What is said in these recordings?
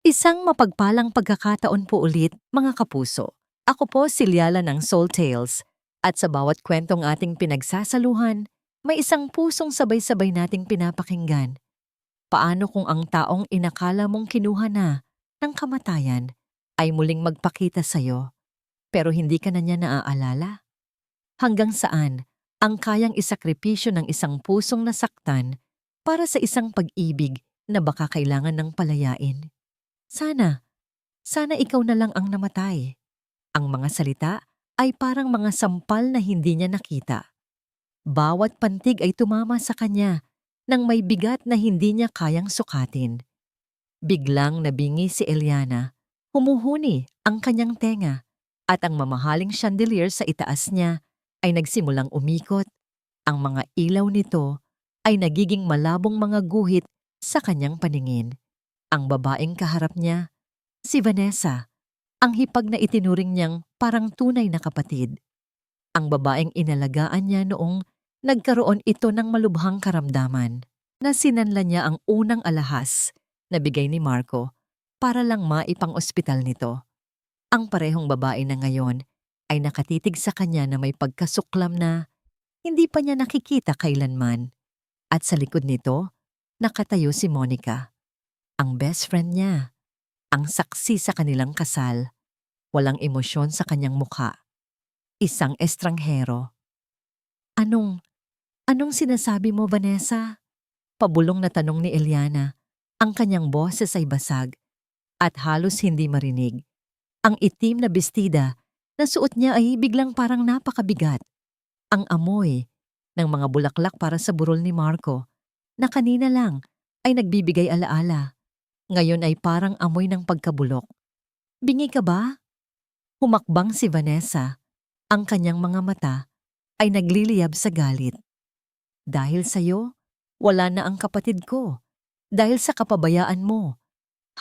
Isang mapagpalang pagkakataon po ulit, mga kapuso. Ako po si Liala ng Soul Tales. At sa bawat kwentong ating pinagsasaluhan, may isang pusong sabay-sabay nating pinapakinggan. Paano kung ang taong inakala mong kinuha na ng kamatayan ay muling magpakita sa'yo, pero hindi ka na niya naaalala? Hanggang saan ang kayang isakripisyo ng isang pusong nasaktan para sa isang pag-ibig na baka kailangan ng palayain? Sana Sana ikaw na lang ang namatay. Ang mga salita ay parang mga sampal na hindi niya nakita. Bawat pantig ay tumama sa kanya nang may bigat na hindi niya kayang sukatin. Biglang nabingi si Eliana. Humuhuni ang kanyang tenga at ang mamahaling chandelier sa itaas niya ay nagsimulang umikot. Ang mga ilaw nito ay nagiging malabong mga guhit sa kanyang paningin. Ang babaeng kaharap niya, si Vanessa, ang hipag na itinuring niyang parang tunay na kapatid. Ang babaeng inalagaan niya noong nagkaroon ito ng malubhang karamdaman na sinanla niya ang unang alahas na bigay ni Marco para lang maipang-ospital nito. Ang parehong babae na ngayon ay nakatitig sa kanya na may pagkasuklam na hindi pa niya nakikita kailanman. At sa likod nito, nakatayo si Monica, ang best friend niya, ang saksi sa kanilang kasal. Walang emosyon sa kanyang mukha. Isang estranghero. Anong, anong sinasabi mo, Vanessa? Pabulong na tanong ni Eliana. Ang kanyang boses ay basag at halos hindi marinig. Ang itim na bestida na suot niya ay biglang parang napakabigat. Ang amoy ng mga bulaklak para sa burol ni Marco na kanina lang ay nagbibigay alaala. Ngayon ay parang amoy ng pagkabulok. Bingi ka ba? Humakbang si Vanessa. Ang kanyang mga mata ay nagliliyab sa galit. Dahil sa'yo, wala na ang kapatid ko. Dahil sa kapabayaan mo.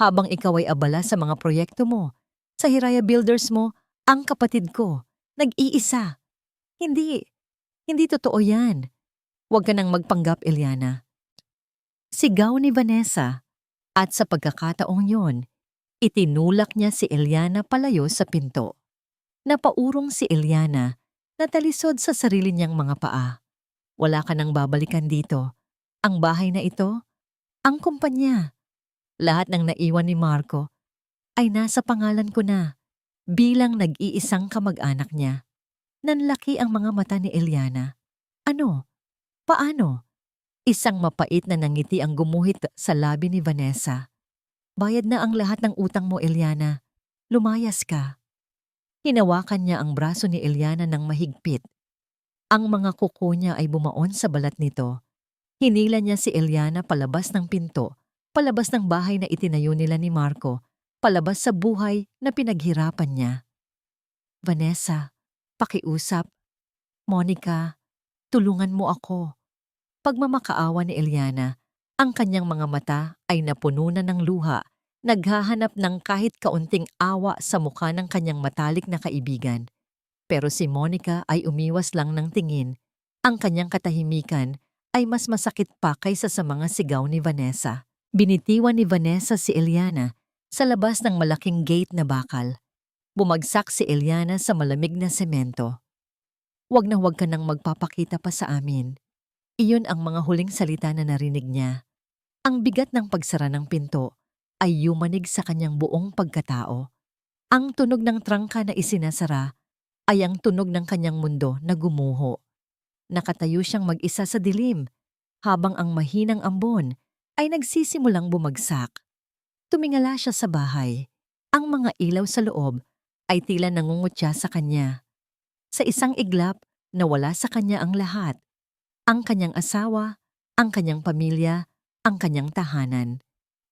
Habang ikaw ay abala sa mga proyekto mo, sa Hiraya Builders mo, ang kapatid ko, nag-iisa. Hindi, hindi totoo yan. Huwag ka nang magpanggap, Eliana. Sigaw ni Vanessa. At sa pagkakataong yon, itinulak niya si Eliana palayo sa pinto. Napaurong si Eliana na talisod sa sarili niyang mga paa. Wala ka nang babalikan dito. Ang bahay na ito, ang kumpanya, lahat ng naiwan ni Marco ay nasa pangalan ko na bilang nag-iisang kamag-anak niya. Nanlaki ang mga mata ni Eliana. Ano? Paano? Isang mapait na nangiti ang gumuhit sa labi ni Vanessa. Bayad na ang lahat ng utang mo, Eliana. Lumayas ka. Hinawakan niya ang braso ni Eliana ng mahigpit. Ang mga kuko niya ay bumaon sa balat nito. Hinila niya si Eliana palabas ng pinto, palabas ng bahay na itinayo nila ni Marco, palabas sa buhay na pinaghirapan niya. Vanessa, pakiusap. Monica, tulungan mo ako. Pagmamakaawa ni Eliana, ang kanyang mga mata ay napuno na ng luha, naghahanap ng kahit kaunting awa sa mukha ng kanyang matalik na kaibigan. Pero si Monica ay umiwas lang ng tingin. Ang kanyang katahimikan ay mas masakit pa kaysa sa mga sigaw ni Vanessa. Binitiwan ni Vanessa si Eliana sa labas ng malaking gate na bakal. Bumagsak si Eliana sa malamig na semento. Huwag na huwag ka nang magpapakita pa sa amin. Iyon ang mga huling salita na narinig niya. Ang bigat ng pagsara ng pinto ay yumanig sa kanyang buong pagkatao. Ang tunog ng trangka na isinasara ay ang tunog ng kanyang mundo na gumuho. Nakatayo siyang mag-isa sa dilim, habang ang mahinang ambon ay nagsisimulang bumagsak. Tumingala siya sa bahay. Ang mga ilaw sa loob ay tila nangungutya sa kanya. Sa isang iglap, nawala sa kanya ang lahat. Ang kanyang asawa, ang kanyang pamilya, ang kanyang tahanan.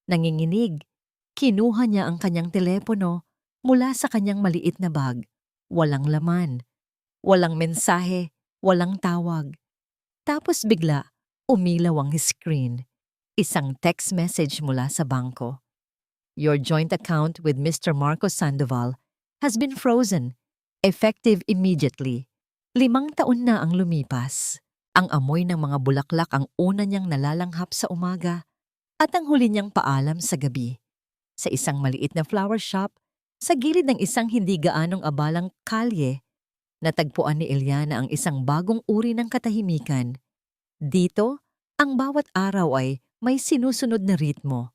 Nanginginig, kinuha niya ang kanyang telepono mula sa kanyang maliit na bag. Walang laman, walang mensahe, walang tawag. Tapos bigla, umilaw ang screen. Isang text message mula sa bangko. Your joint account with Mr. Marco Sandoval has been frozen, effective immediately. 5 taon na ang lumipas. Ang amoy ng mga bulaklak ang una niyang nalalanghap sa umaga at ang huli niyang paalam sa gabi. Sa isang maliit na flower shop, sa gilid ng isang hindi gaanong abalang kalye, natagpuan ni Eliana ang isang bagong uri ng katahimikan. Dito, ang bawat araw ay may sinusunod na ritmo.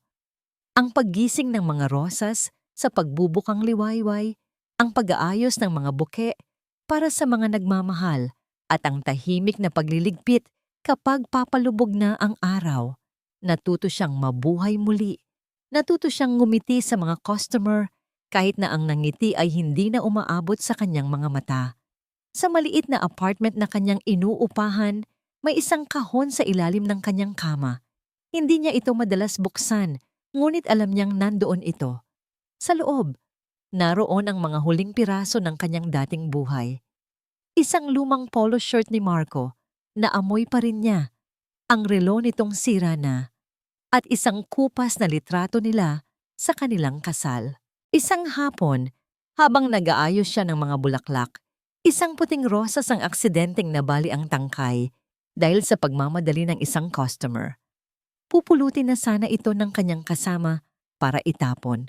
Ang paggising ng mga rosas sa pagbubukang liwayway, ang pag-aayos ng mga buke para sa mga nagmamahal, at ang tahimik na pagliligpit kapag papalubog na ang araw. Natuto siyang mabuhay muli. Natuto siyang ngumiti sa mga customer kahit na ang nangiti ay hindi na umaabot sa kanyang mga mata. Sa maliit na apartment na kanyang inuupahan, may isang kahon sa ilalim ng kanyang kama. Hindi niya ito madalas buksan, ngunit alam niyang nandoon ito. Sa loob, naroon ang mga huling piraso ng kanyang dating buhay. Isang lumang polo shirt ni Marco na amoy pa rin niya, ang relo nitong sira na, at isang kupas na litrato nila sa kanilang kasal. Isang hapon, habang nag-aayos siya ng mga bulaklak, isang puting rosas ang aksidenteng nabali ang tangkay dahil sa pagmamadali ng isang customer. Pupulutin na sana ito ng kanyang kasama para itapon,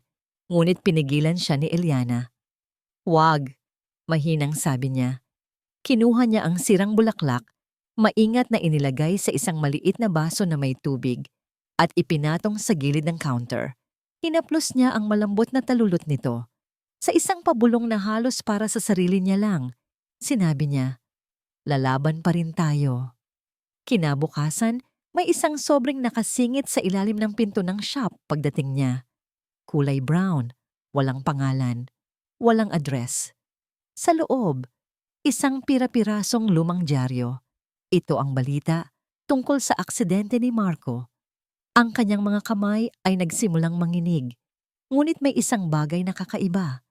ngunit pinigilan siya ni Eliana. "Wag," mahinang sabi niya. Kinuha niya ang sirang bulaklak, maingat na inilagay sa isang maliit na baso na may tubig, at ipinatong sa gilid ng counter. Hinaplos niya ang malambot na talulot nito. Sa isang pabulong na halos para sa sarili niya lang, sinabi niya, "Lalaban pa rin tayo." Kinabukasan, may isang sobrang nakasingit sa ilalim ng pinto ng shop pagdating niya. Kulay brown, walang pangalan, walang address. Sa loob, isang pira-pirasong lumang dyaryo. Ito ang balita tungkol sa aksidente ni Marco. Ang kanyang mga kamay ay nagsimulang manginig, ngunit may isang bagay na kakaiba.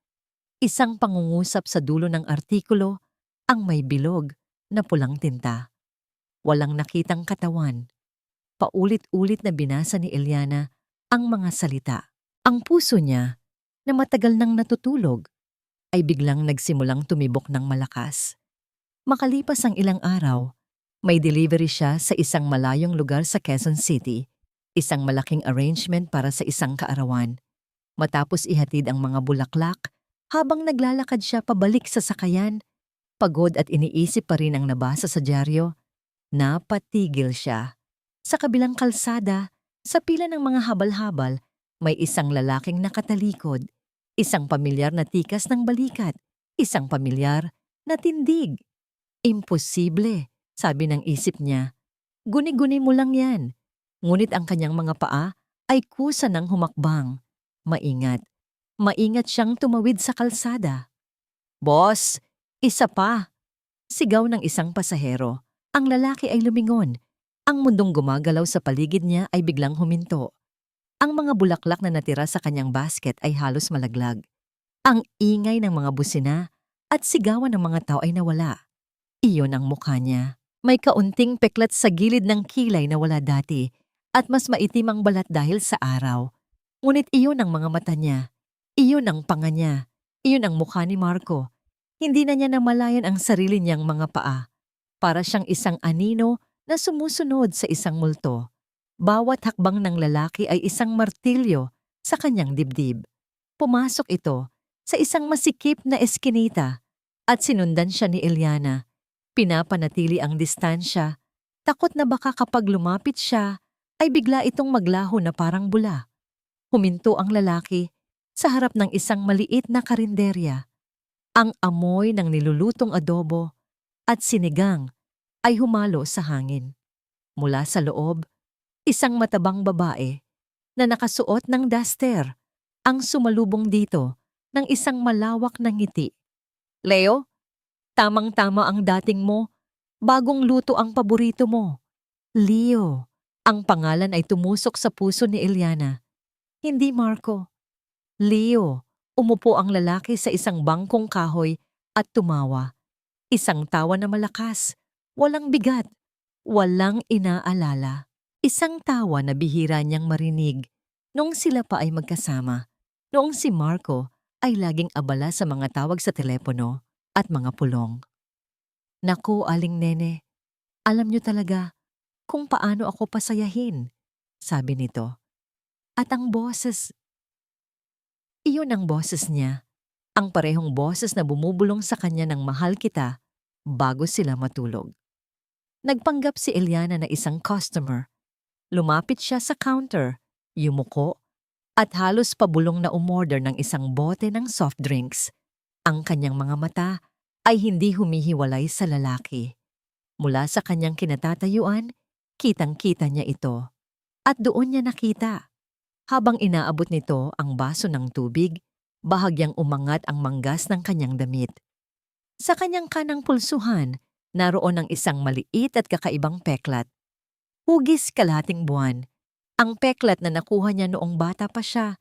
Isang pangungusap sa dulo ng artikulo, ang may bilog na pulang tinta. Walang nakitang katawan. Paulit-ulit na binasa ni Eliana ang mga salita. Ang puso niya, na matagal nang natutulog, ay biglang nagsimulang tumibok ng malakas. Makalipas ang ilang araw, may delivery siya sa isang malayong lugar sa Quezon City, isang malaking arrangement para sa isang kaarawan. Matapos ihatid ang mga bulaklak, habang naglalakad siya pabalik sa sakayan, pagod at iniisip pa rin ang nabasa sa dyaryo, napatigil siya. Sa kabilang kalsada, sa pila ng mga habal-habal, may isang lalaking nakatalikod, isang pamilyar na tikas ng balikat, isang pamilyar na tindig. "Imposible," sabi ng isip niya. "Guni-guni mo lang yan." Ngunit ang kanyang mga paa ay kusa ng humakbang. Maingat. Maingat siyang tumawid sa kalsada. "Boss, isa pa!" Sigaw ng isang pasahero. Ang lalaki ay lumingon. Ang mundong gumagalaw sa paligid niya ay biglang huminto. Ang mga bulaklak na natira sa kanyang basket ay halos malaglag. Ang ingay ng mga busina at sigawan ng mga tao ay nawala. Iyon ang mukha niya. May kaunting peklat sa gilid ng kilay na wala dati, at mas maitim ang balat dahil sa araw. Ngunit iyon ang mga mata niya. Iyon ang panga niya. Iyon ang mukha ni Marco. Hindi na niya namalayan ang sarili niyang mga paa. Para siyang isang anino na sumusunod sa isang multo. Bawat hakbang ng lalaki ay isang martilyo sa kanyang dibdib. Pumasok ito sa isang masikip na eskinita at sinundan siya ni Eliana. Pinapanatili ang distansya, takot na baka kapag lumapit siya, ay bigla itong maglaho na parang bula. Huminto ang lalaki sa harap ng isang maliit na karinderya. Ang amoy ng nilulutong adobo at sinigang ay humalo sa hangin. Mula sa loob, isang matabang babae na nakasuot ng duster ang sumalubong dito ng isang malawak na ngiti. "Leo, tamang-tama ang dating mo. Bagong luto ang paborito mo." Leo. Ang pangalan ay tumusok sa puso ni Eliana. Hindi Marco. Leo. Umupo ang lalaki sa isang bangkong kahoy at tumawa. Isang tawa na malakas, walang bigat, walang inaalala. Isang tawa na bihira niyang marinig noong sila pa ay magkasama, noong si Marco ay laging abala sa mga tawag sa telepono at mga pulong. "Naku, Aling Nene, alam niyo talaga kung paano ako pasayahin," sabi nito. At ang boses Iyon ang boses niya. Ang parehong boses na bumubulong sa kanya ng mahal kita bago sila matulog. Nagpanggap si Eliana na isang customer. Lumapit siya sa counter, yumuko, at halos pabulong na umorder ng isang bote ng soft drinks. Ang kanyang mga mata ay hindi humihiwalay sa lalaki. Mula sa kanyang kinatatayuan, kitang-kita niya ito. At doon niya nakita. Habang inaabot nito ang baso ng tubig, bahagyang umangat ang manggas ng kanyang damit. Sa kanyang kanang pulsuhan, naroon ang isang maliit at kakaibang peklat. Hugis kalahating buwan. Ang peklat na nakuha niya noong bata pa siya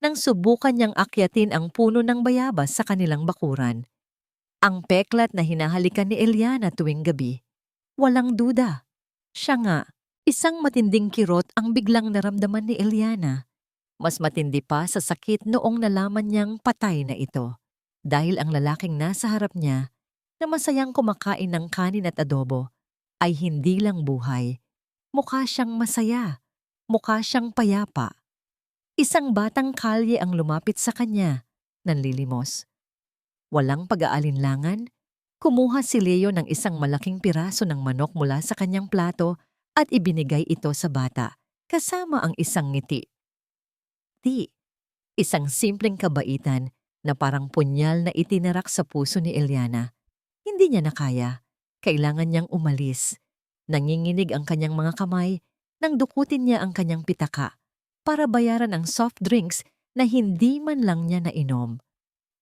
nang subukan niyang akyatin ang puno ng bayabas sa kanilang bakuran. Ang peklat na hinahalikan ni Eliana tuwing gabi. Walang duda. Siya nga, isang matinding kirot ang biglang naramdaman ni Eliana. Mas matindi pa sa sakit noong nalaman niyang patay na ito. Dahil ang lalaking nasa harap niya na masayang kumakain ng kanin at adobo ay hindi lang buhay. Mukha siyang masaya. Mukha siyang payapa. Isang batang kalye ang lumapit sa kanya, nanlilimos. Walang pag-aalinlangan, kumuha si Leo ng isang malaking piraso ng manok mula sa kanyang plato at ibinigay ito sa bata, kasama ang isang ngiti. Isang simpleng kabaitan na parang punyal na itinarak sa puso ni Eliana. Hindi niya nakaya. Kailangan niyang umalis. Nanginginig ang kanyang mga kamay nang dukutin niya ang kanyang pitaka para bayaran ang soft drinks na hindi man lang niya nainom.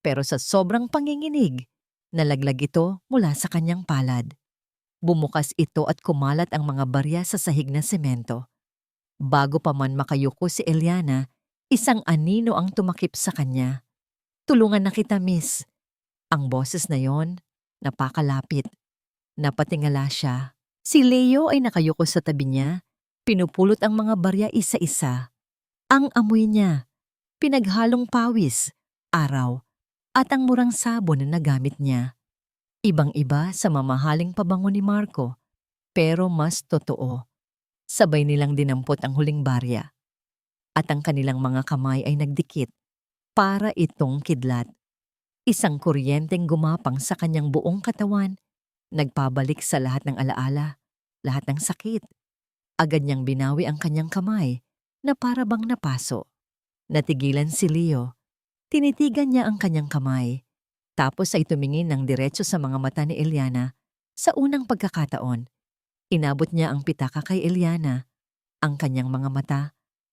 Pero sa sobrang panginginig, nalaglag ito mula sa kanyang palad. Bumukas ito at kumalat ang mga barya sa sahig na semento. Bago pa man makayuko si Eliana, isang anino ang tumakip sa kanya. "Tulungan na kita, miss." Ang boses na yon, napakalapit. Napatingala siya. Si Leo ay nakayuko sa tabi niya, pinupulot ang mga barya isa-isa. Ang amoy niya, pinaghalong pawis, araw, at ang murang sabon na nagamit niya. Ibang-iba sa mamahaling pabango ni Marco, pero mas totoo. Sabay nilang dinampot ang huling barya. At ang kanilang mga kamay ay nagdikit para itong kidlat. Isang kuryenteng gumapang sa kanyang buong katawan, nagpabalik sa lahat ng alaala, lahat ng sakit. Agad niyang binawi ang kanyang kamay na para bang napaso. Natigilan si Leo. Tinitigan niya ang kanyang kamay. Tapos ay tumingin ng diretso sa mga mata ni Eliana. Sa unang pagkakataon, inabot niya ang pitaka kay Eliana. Ang kanyang mga mata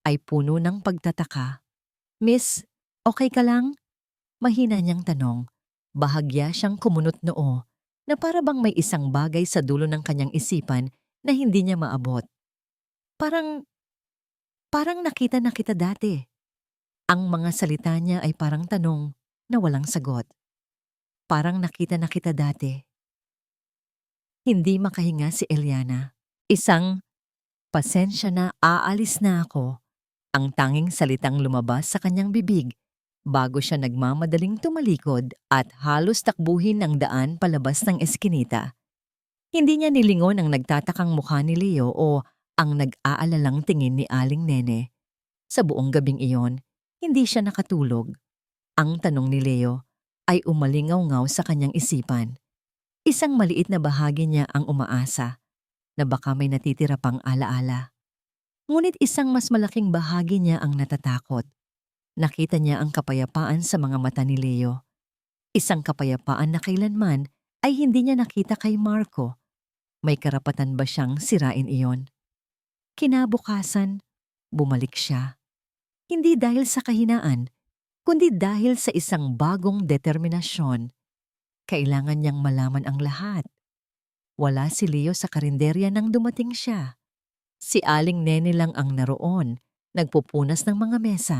ay puno ng pagtataka. "Miss, okay ka lang?" Mahina niyang tanong. Bahagya siyang kumunot noo na para bang may isang bagay sa dulo ng kanyang isipan na hindi niya maabot. Parang nakita na kita dati. Ang mga salita niya ay parang tanong na walang sagot. Parang nakita na kita dati. Hindi makahinga si Eliana. Isang, "Pasensya na, aalis na ako." Ang tanging salitang lumabas sa kanyang bibig bago siya nagmamadaling tumalikod at halos takbuhin ang daan palabas ng eskinita. Hindi niya nilingon ang nagtatakang mukha ni Leo o ang nag-aalalang tingin ni Aling Nene. Sa buong gabing iyon, hindi siya nakatulog. Ang tanong ni Leo ay umalingaw-ngaw sa kanyang isipan. Isang maliit na bahagi niya ang umaasa na baka may natitira pang alaala. Ngunit isang mas malaking bahagi niya ang natatakot. Nakita niya ang kapayapaan sa mga mata ni Leo. Isang kapayapaan na kailanman ay hindi niya nakita kay Marco. May karapatan ba siyang sirain iyon? Kinabukasan, bumalik siya. Hindi dahil sa kahinaan, kundi dahil sa isang bagong determinasyon. Kailangan niyang malaman ang lahat. Wala si Leo sa karinderya nang dumating siya. Si Aling Nene lang ang naroon, nagpupunas ng mga mesa.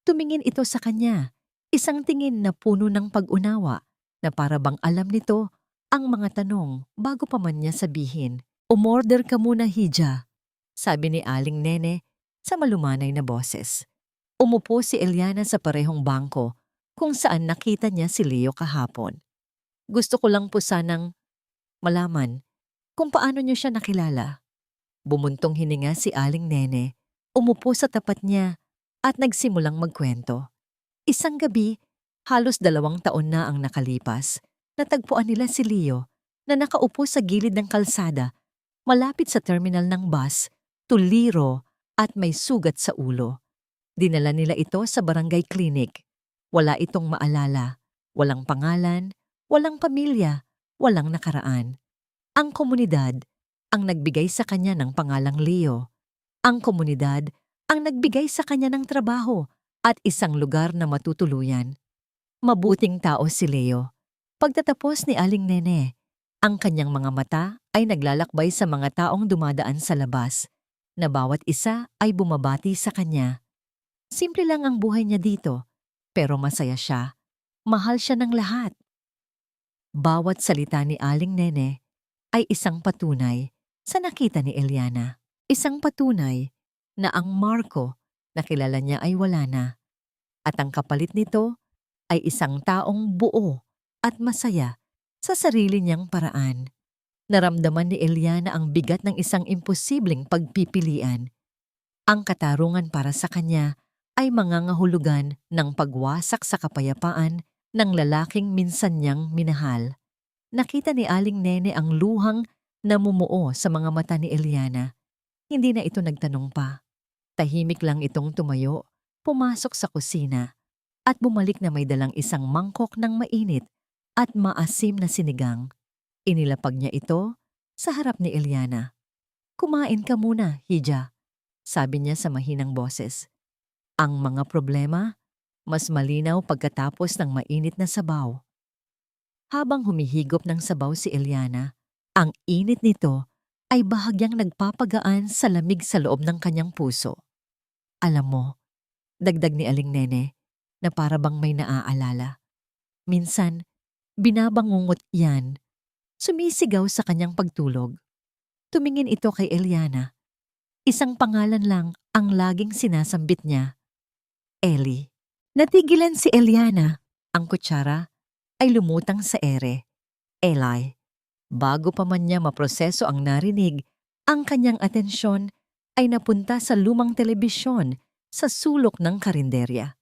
Tumingin ito sa kanya, isang tingin na puno ng pag-unawa na para bang alam nito ang mga tanong bago pa man niya sabihin. "Umorder ka muna, Hija," sabi ni Aling Nene sa malumanay na boses. Umupo si Eliana sa parehong bangko kung saan nakita niya si Leo kahapon. "Gusto ko lang po sanang malaman kung paano niyo siya nakilala." Bumuntong hininga si Aling Nene, umupo sa tapat niya at nagsimulang magkwento. Isang gabi, halos 2 taon na ang nakalipas, natagpuan nila si Leo na nakaupo sa gilid ng kalsada, malapit sa terminal ng bus, tuliro at may sugat sa ulo. Dinala nila ito sa barangay clinic. Wala itong maalala, walang pangalan, walang pamilya, walang nakaraan. Ang komunidad ang nagbigay sa kanya ng pangalang Leo. Ang komunidad ang nagbigay sa kanya ng trabaho at isang lugar na matutuluyan. Mabuting tao si Leo. Pagtatapos ni Aling Nene, ang kanyang mga mata ay naglalakbay sa mga taong dumadaan sa labas, na bawat isa ay bumabati sa kanya. Simple lang ang buhay niya dito, pero masaya siya. Mahal siya ng lahat. Bawat salita ni Aling Nene ay isang patunay sa nakita ni Eliana. Isang patunay na ang Marco na kilala niya ay wala na. At ang kapalit nito ay isang taong buo at masaya sa sarili niyang paraan. Naramdaman ni Eliana ang bigat ng isang imposibleng pagpipilian. Ang katarungan para sa kanya ay mangangahulugan ng pagwasak sa kapayapaan ng lalaking minsan niyang minahal. Nakita ni Aling Nene ang luhang namumuo sa mga mata ni Eliana. Hindi na ito nagtanong pa. Tahimik lang itong tumayo, pumasok sa kusina, at bumalik na may dalang isang mangkok ng mainit at maasim na sinigang. Inilapag niya ito sa harap ni Eliana. "Kumain ka muna, Hija," sabi niya sa mahinang boses. Ang mga problema, mas malinaw pagkatapos ng mainit na sabaw. Habang humihigop ng sabaw si Eliana, ang init nito ay bahagyang nagpapagaan sa lamig sa loob ng kanyang puso. "Alam mo," dagdag ni Aling Nene, na para bang may naaalala. Minsan, binabangungot yan. Sumisigaw sa kanyang pagtulog. Tumingin ito kay Eliana. Isang pangalan lang ang laging sinasambit niya. Ellie. Natigilan si Eliana. Ang kutsara ay lumutang sa ere. Eli. Bago pa man niya maproseso ang narinig, ang kanyang atensyon ay napunta sa lumang telebisyon sa sulok ng karinderya.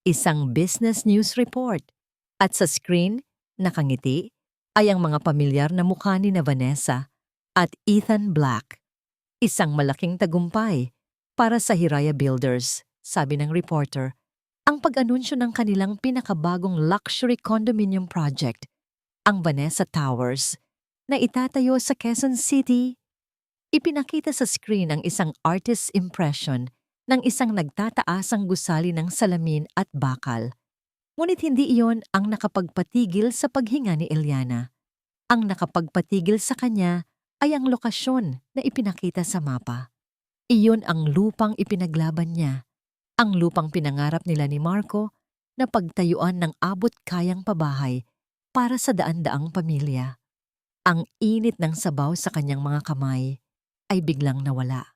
Isang business news report. At sa screen, nakangiti, ay ang mga pamilyar na mukha ni na Vanessa at Ethan Black. Isang malaking tagumpay para sa Hiraya Builders, sabi ng reporter, ang pag-anunsyo ng kanilang pinakabagong luxury condominium project, ang Vanessa Towers, na itatayo sa Quezon City. Ipinakita sa screen ang isang artist's impression ng isang nagtataasang gusali ng salamin at bakal. Ngunit hindi iyon ang nakapagpatigil sa paghinga ni Eliana. Ang nakapagpatigil sa kanya ay ang lokasyon na ipinakita sa mapa. Iyon ang lupang ipinaglaban niya, ang lupang pinangarap nila ni Marco na pagtayuan ng abot-kayang pabahay para sa daan-daang pamilya. Ang init ng sabaw sa kanyang mga kamay ay biglang nawala.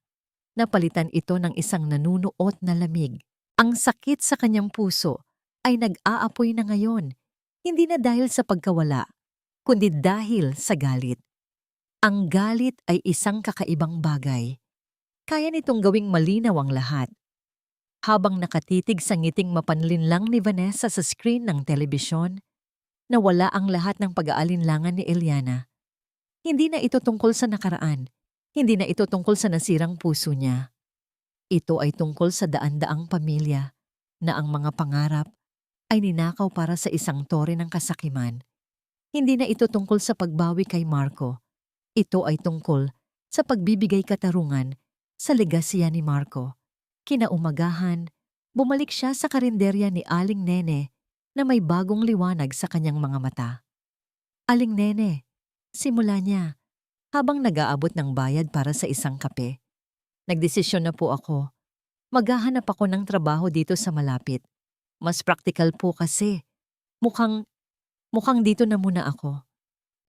Napalitan ito ng isang nanunuot na lamig. Ang sakit sa kanyang puso ay nag-aapoy na ngayon, hindi na dahil sa pagkawala, kundi dahil sa galit. Ang galit ay isang kakaibang bagay. Kaya nitong gawing malinaw ang lahat. Habang nakatitig sa ngiting mapanlinlang ni Vanessa sa screen ng telebisyon, nawala ang lahat ng pag-aalinlangan ni Eliana. Hindi na ito tungkol sa nakaraan, hindi na ito tungkol sa nasirang puso niya. Ito ay tungkol sa daan-daang pamilya na ang mga pangarap ay ninakaw para sa isang tore ng kasakiman. Hindi na ito tungkol sa pagbawi kay Marco. Ito ay tungkol sa pagbibigay katarungan sa legasya ni Marco. Kinaumagahan, bumalik siya sa karinderya ni Aling Nene na may bagong liwanag sa kanyang mga mata. "Aling Nene," simula niya, habang nag-aabot ng bayad para sa isang kape. "Nagdesisyon na po ako. Maghahanap ako ng trabaho dito sa malapit. Mas praktikal po kasi. Mukhang dito na muna ako."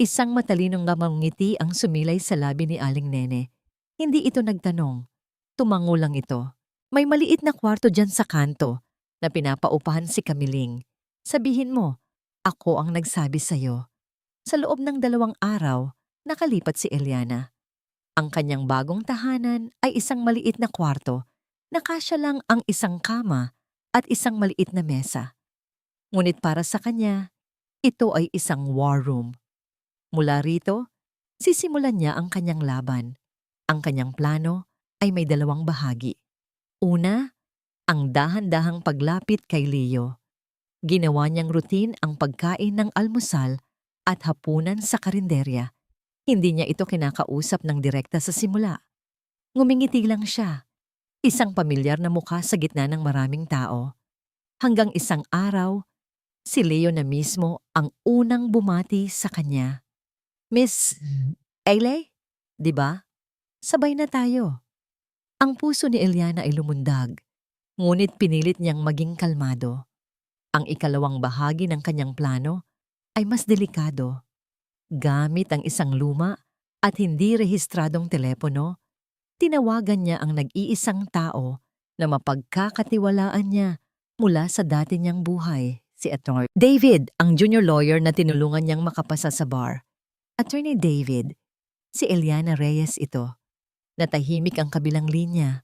Isang matalinong ngiti ang sumilay sa labi ni Aling Nene. Hindi ito nagtanong. Tumango lang ito. "May maliit na kwarto dyan sa kanto na pinapaupahan si Kamiling. Sabihin mo, ako ang nagsabi sa'yo." Sa loob ng 2 araw, nakalipat si Eliana. Ang kanyang bagong tahanan ay isang maliit na kwarto na kasya lang ang isang kama at isang maliit na mesa. Ngunit para sa kanya, ito ay isang war room. Mula rito, sisimulan niya ang kanyang laban. Ang kanyang plano ay may dalawang bahagi. Una, ang dahan-dahang paglapit kay Leo. Ginawa niyang routine ang pagkain ng almusal at hapunan sa karinderya. Hindi niya ito kinakausap ng direkta sa simula. Ngumingiti lang siya, isang pamilyar na mukha sa gitna ng maraming tao. Hanggang isang araw, si Leo na mismo ang unang bumati sa kanya. Miss Ailey, di ba? Sabay na tayo. Ang puso ni Eliana ay lumundag, ngunit pinilit niyang maging kalmado. Ang ikalawang bahagi ng kanyang plano ay mas delikado. Gamit ang isang luma at hindi rehistradong telepono, tinawagan niya ang nag-iisang tao na mapagkakatiwalaan niya mula sa dati niyang buhay, si Attorney David, ang junior lawyer na tinulungan niyang makapasa sa bar. Attorney David, si Eliana Reyes ito. Natahimik ang kabilang linya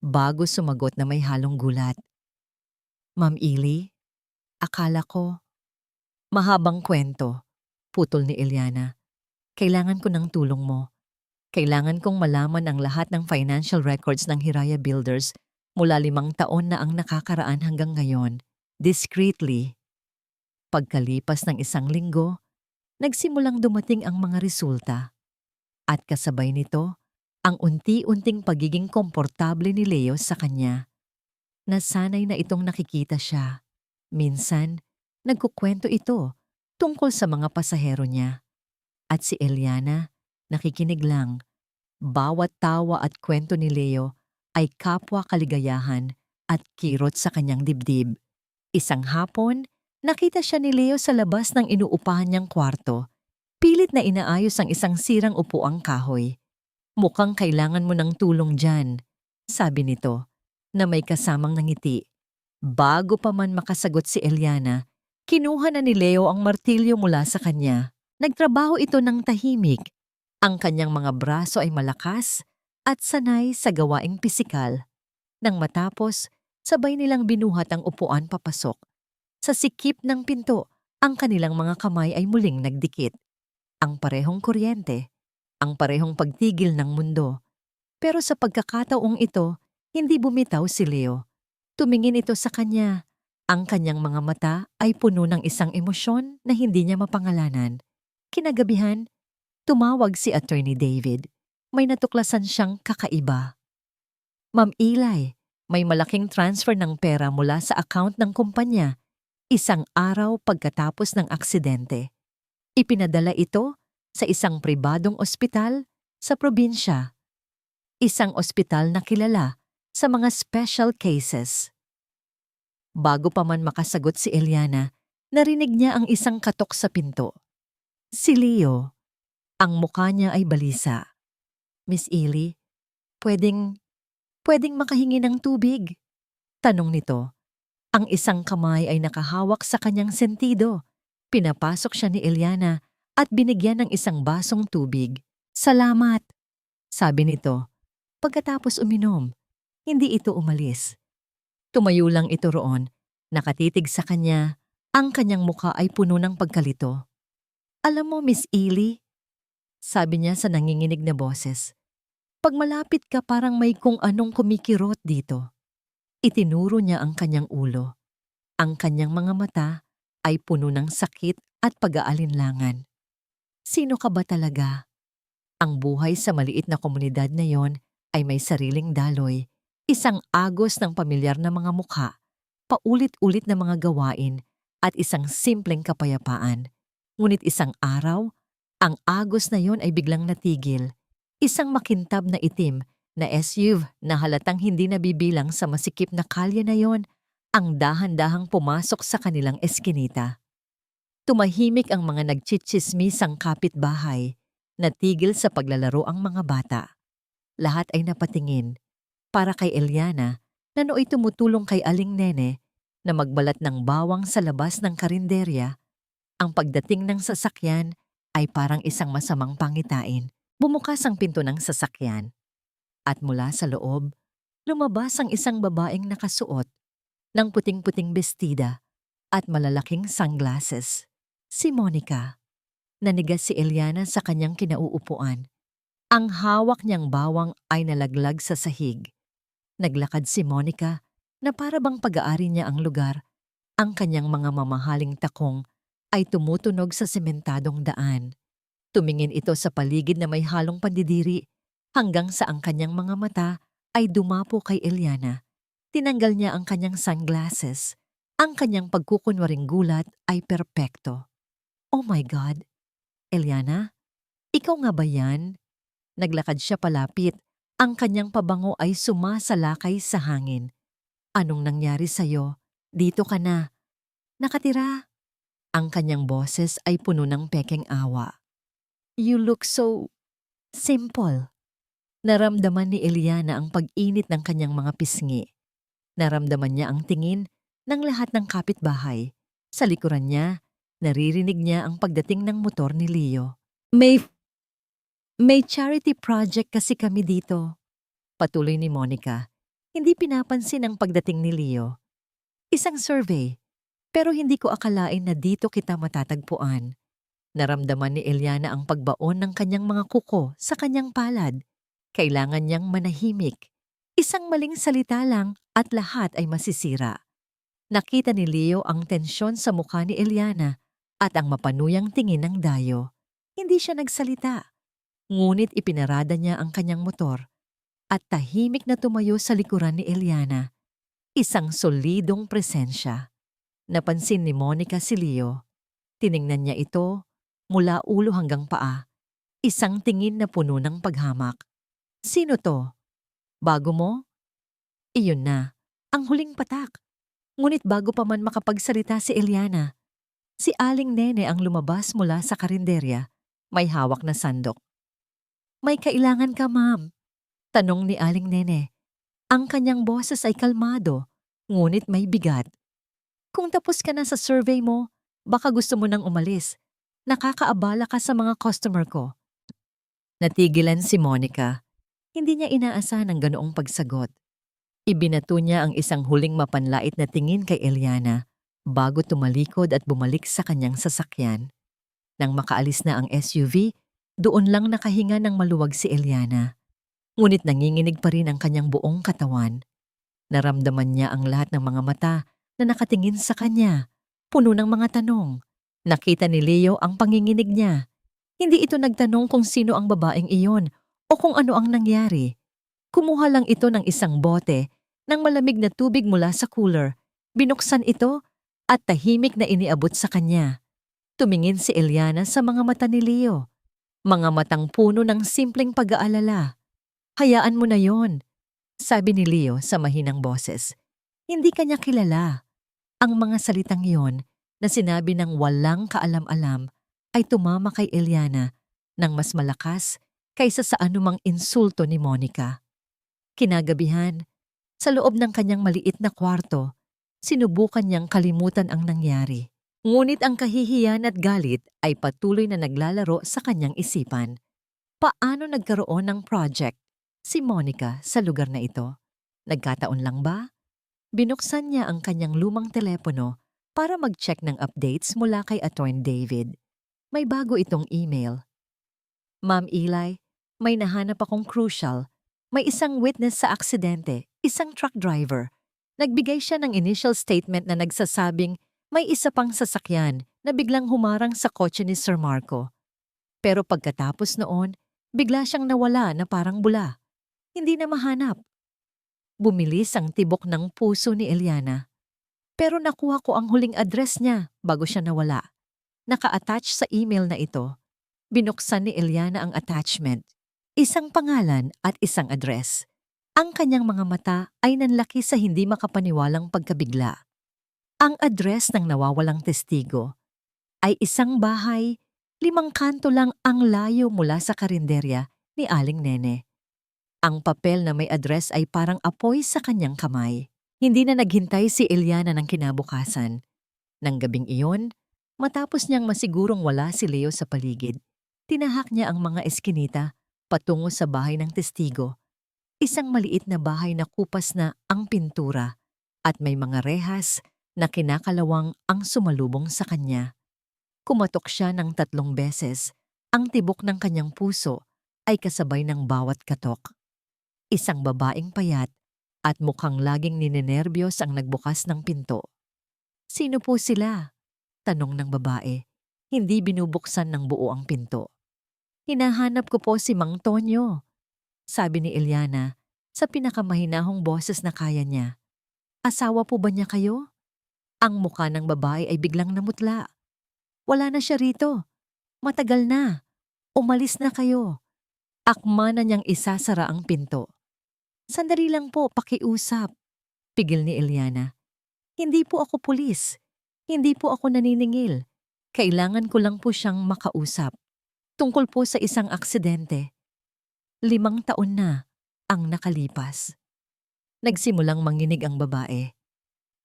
bago sumagot na may halong gulat. Ma'am Ili, akala ko. Mahabang kwento, putol ni Eliana. Kailangan ko ng tulong mo. Kailangan kong malaman ang lahat ng financial records ng Hiraya Builders mula 5 taon na ang nakakaraan hanggang ngayon, discreetly. Pagkalipas ng 1 linggo, nagsimulang dumating ang mga resulta. At kasabay nito, ang unti-unting pagiging komportable ni Leo sa kanya. Nasanay na itong nakikita siya. Minsan, nagkukwento ito tungkol sa mga pasahero niya. At si Eliana, nakikinig lang. Bawat tawa at kwento ni Leo ay kapwa kaligayahan at kirot sa kanyang dibdib. Isang hapon, nakita siya ni Leo sa labas ng inuupahan niyang kwarto. Pilit na inaayos ang isang sirang upuang kahoy. Mukhang kailangan mo ng tulong dyan, sabi nito, na may kasamang nangiti. Bago pa man makasagot si Eliana, kinuha na ni Leo ang martilyo mula sa kanya. Nagtrabaho ito ng tahimik. Ang kanyang mga braso ay malakas at sanay sa gawaing pisikal. Nang matapos, sabay nilang binuhat ang upuan papasok. Sa sikip ng pinto, ang kanilang mga kamay ay muling nagdikit. Ang parehong kuryente, ang parehong pagtigil ng mundo. Pero sa pagkakataong ito, hindi bumitaw si Leo. Tumingin ito sa kanya. Ang kanyang mga mata ay puno ng isang emosyon na hindi niya mapangalanan. Kinagabihan, tumawag si Attorney David. May natuklasan siyang kakaiba. Ma'am Eli, may malaking transfer ng pera mula sa account ng kumpanya 1 araw pagkatapos ng aksidente. Ipinadala ito sa isang pribadong ospital sa probinsya. Isang ospital na kilala sa mga special cases. Bago pa man makasagot si Eliana, narinig niya ang isang katok sa pinto. Si Leo. Ang mukha niya ay balisa. Miss Eli, pwedeng makahingi ng tubig? Tanong nito. Ang isang kamay ay nakahawak sa kanyang sentido. Pinapasok siya ni Eliana at binigyan ng isang basong tubig. Salamat, sabi nito. Pagkatapos uminom, hindi ito umalis. Tumayo lang ito roon, nakatitig sa kanya, ang kanyang mukha ay puno ng pagkalito. Alam mo, Miss Eli, sabi niya sa nanginginig na boses, pag malapit ka parang may kung anong kumikirot dito. Itinuro niya ang kanyang ulo. Ang kanyang mga mata ay puno ng sakit at pag-aalinlangan. Sino ka ba talaga? Ang buhay sa maliit na komunidad na yon ay may sariling daloy, isang agos ng pamilyar na mga mukha, paulit-ulit na mga gawain at isang simpleng kapayapaan. Ngunit isang araw, ang agos na yon ay biglang natigil. Isang makintab na itim na SUV na halatang hindi nabibilang sa masikip na kalye na yon ang dahan-dahang pumasok sa kanilang eskinita. Tumahimik ang mga nagchitsismisang kapitbahay, natigil sa paglalaro ang mga bata. Lahat ay napatingin, para kay Eliana na nooy tumutulong kay Aling Nene na magbalat ng bawang sa labas ng karinderya. Ang pagdating ng sasakyan ay parang isang masamang pangitain. Bumukas ang pinto ng sasakyan. At mula sa loob, lumabas ang isang babaeng nakasuot. ng puting-puting bestida at malalaking sunglasses. Si Monica. Nanigas si Eliana sa kanyang kinauupuan. Ang hawak niyang bawang ay nalaglag sa sahig. Naglakad si Monica na para bang pag-aari niya ang lugar. Ang kanyang mga mamahaling takong ay tumutunog sa sementadong daan. Tumingin ito sa paligid na may halong pandidiri hanggang sa ang kanyang mga mata ay dumapo kay Eliana. Tinanggal niya ang kanyang sunglasses. Ang kanyang pagkukunwaring gulat ay perpekto. Oh my God! Eliana, ikaw nga ba yan? Naglakad siya palapit. Ang kanyang pabango ay sumasalakay sa hangin. Anong nangyari sa'yo? Dito ka na. Nakatira. Ang kanyang boses ay puno ng pekeng awa. You look so simple. Naramdaman ni Eliana ang pag-init ng kanyang mga pisngi. Naramdaman niya ang tingin ng lahat ng kapitbahay. Sa likuran niya, naririnig niya ang pagdating ng motor ni Leo. May charity project kasi kami dito. Patuloy ni Monica. Hindi pinapansin ang pagdating ni Leo. Isang survey, pero hindi ko akalain na dito kita matatagpuan. Naramdaman ni Eliana ang pagbaon ng kanyang mga kuko sa kanyang palad. Kailangan niyang manahimik. Isang maling salita lang at lahat ay masisira. Nakita ni Leo ang tensyon sa mukha ni Eliana at ang mapanuyang tingin ng dayo. Hindi siya nagsalita. Ngunit ipinarada niya ang kanyang motor at tahimik na tumayo sa likuran ni Eliana. Isang solidong presensya. Napansin ni Monica si Leo. Tiningnan niya ito mula ulo hanggang paa. Isang tingin na puno ng paghamak. Sino to? Bago mo? Iyon na, ang huling patak. Ngunit bago pa man makapagsalita si Eliana, si Aling Nene ang lumabas mula sa karinderya, may hawak na sandok. May kailangan ka, ma'am? Tanong ni Aling Nene. Ang kanyang boses ay kalmado, ngunit may bigat. Kung tapos ka na sa survey mo, baka gusto mo nang umalis. Nakakaabala ka sa mga customer ko. Natigilan si Monica. Hindi niya inaasahan ang ganoong pagsagot. Ibinato niya ang isang huling mapanlait na tingin kay Eliana bago tumalikod at bumalik sa kanyang sasakyan. Nang makaalis na ang SUV, doon lang nakahinga ng maluwag si Eliana. Ngunit nanginginig pa rin ang kanyang buong katawan. Naramdaman niya ang lahat ng mga mata na nakatingin sa kanya, puno ng mga tanong. Nakita ni Leo ang panginginig niya. Hindi ito nagtanong kung sino ang babaeng iyon o kung ano ang nangyari. Kumuha lang ito ng isang bote ng malamig na tubig mula sa cooler. Binuksan ito at tahimik na iniabot sa kanya. Tumingin si Eliana sa mga mata ni Leo. Mga matang puno ng simpleng pag-aalala. Hayaan mo na yon, sabi ni Leo sa mahinang boses. Hindi kanya kilala. Ang mga salitang yon na sinabi ng walang kaalam-alam ay tumama kay Eliana ng mas malakas kaysa sa anumang insulto ni Monica. Kinagabihan, sa loob ng kanyang maliit na kwarto, sinubukan niyang kalimutan ang nangyari. Ngunit ang kahihiyan at galit ay patuloy na naglalaro sa kanyang isipan. Paano nagkaroon ng project si Monica sa lugar na ito? Nagkataon lang ba? Binuksan niya ang kanyang lumang telepono para mag-check ng updates mula kay Attorney David. May bago itong email. Ma'am Eli, may nahanap akong crucial. May isang witness sa aksidente, isang truck driver. Nagbigay siya ng initial statement na nagsasabing may isa pang sasakyan na biglang humarang sa kotse ni Sir Marco. Pero pagkatapos noon, bigla siyang nawala na parang bula. Hindi na mahanap. Bumilis ang tibok ng puso ni Eliana. Pero nakuha ko ang huling address niya bago siya nawala. Naka-attach sa email na ito. Binuksan ni Eliana ang attachment. Isang pangalan at isang address. Ang kanyang mga mata ay nanlaki sa hindi makapaniwalang pagkabigla. Ang address ng nawawalang testigo ay isang bahay, 5 kanto lang ang layo mula sa karinderya ni Aling Nene. Ang papel na may address ay parang apoy sa kanyang kamay. Hindi na naghintay si Eliana ng kinabukasan. Nang gabing iyon, matapos niyang masigurong wala si Leo sa paligid, tinahak niya ang mga eskinita patungo sa bahay ng testigo. Isang maliit na bahay na kupas na ang pintura. at may mga rehas na kinakalawang ang sumalubong sa kanya. Kumatok siya ng 3 beses. Ang tibok ng kanyang puso ay kasabay ng bawat katok. Isang babaeng payat at mukhang laging ninenerbiyos ang nagbukas ng pinto. "Sino po sila?" tanong ng babae. Hindi binubuksan ng buo ang pinto. "Hinahanap ko po si Mang Tonyo," sabi ni Eliana sa pinakamahinahong boses na kaya niya. "Asawa po ba niya kayo?" Ang mukha ng babae ay biglang namutla. "Wala na siya rito. Matagal na. Umalis na kayo." Akma na niyang isasara ang pinto. "Sandali lang po, pakiusap," pigil ni Eliana. "Hindi po ako pulis. Hindi po ako naniningil. Kailangan ko lang po siyang makausap. Tungkol po sa isang aksidente. 5 taon na ang nakalipas." Nagsimulang manginig ang babae.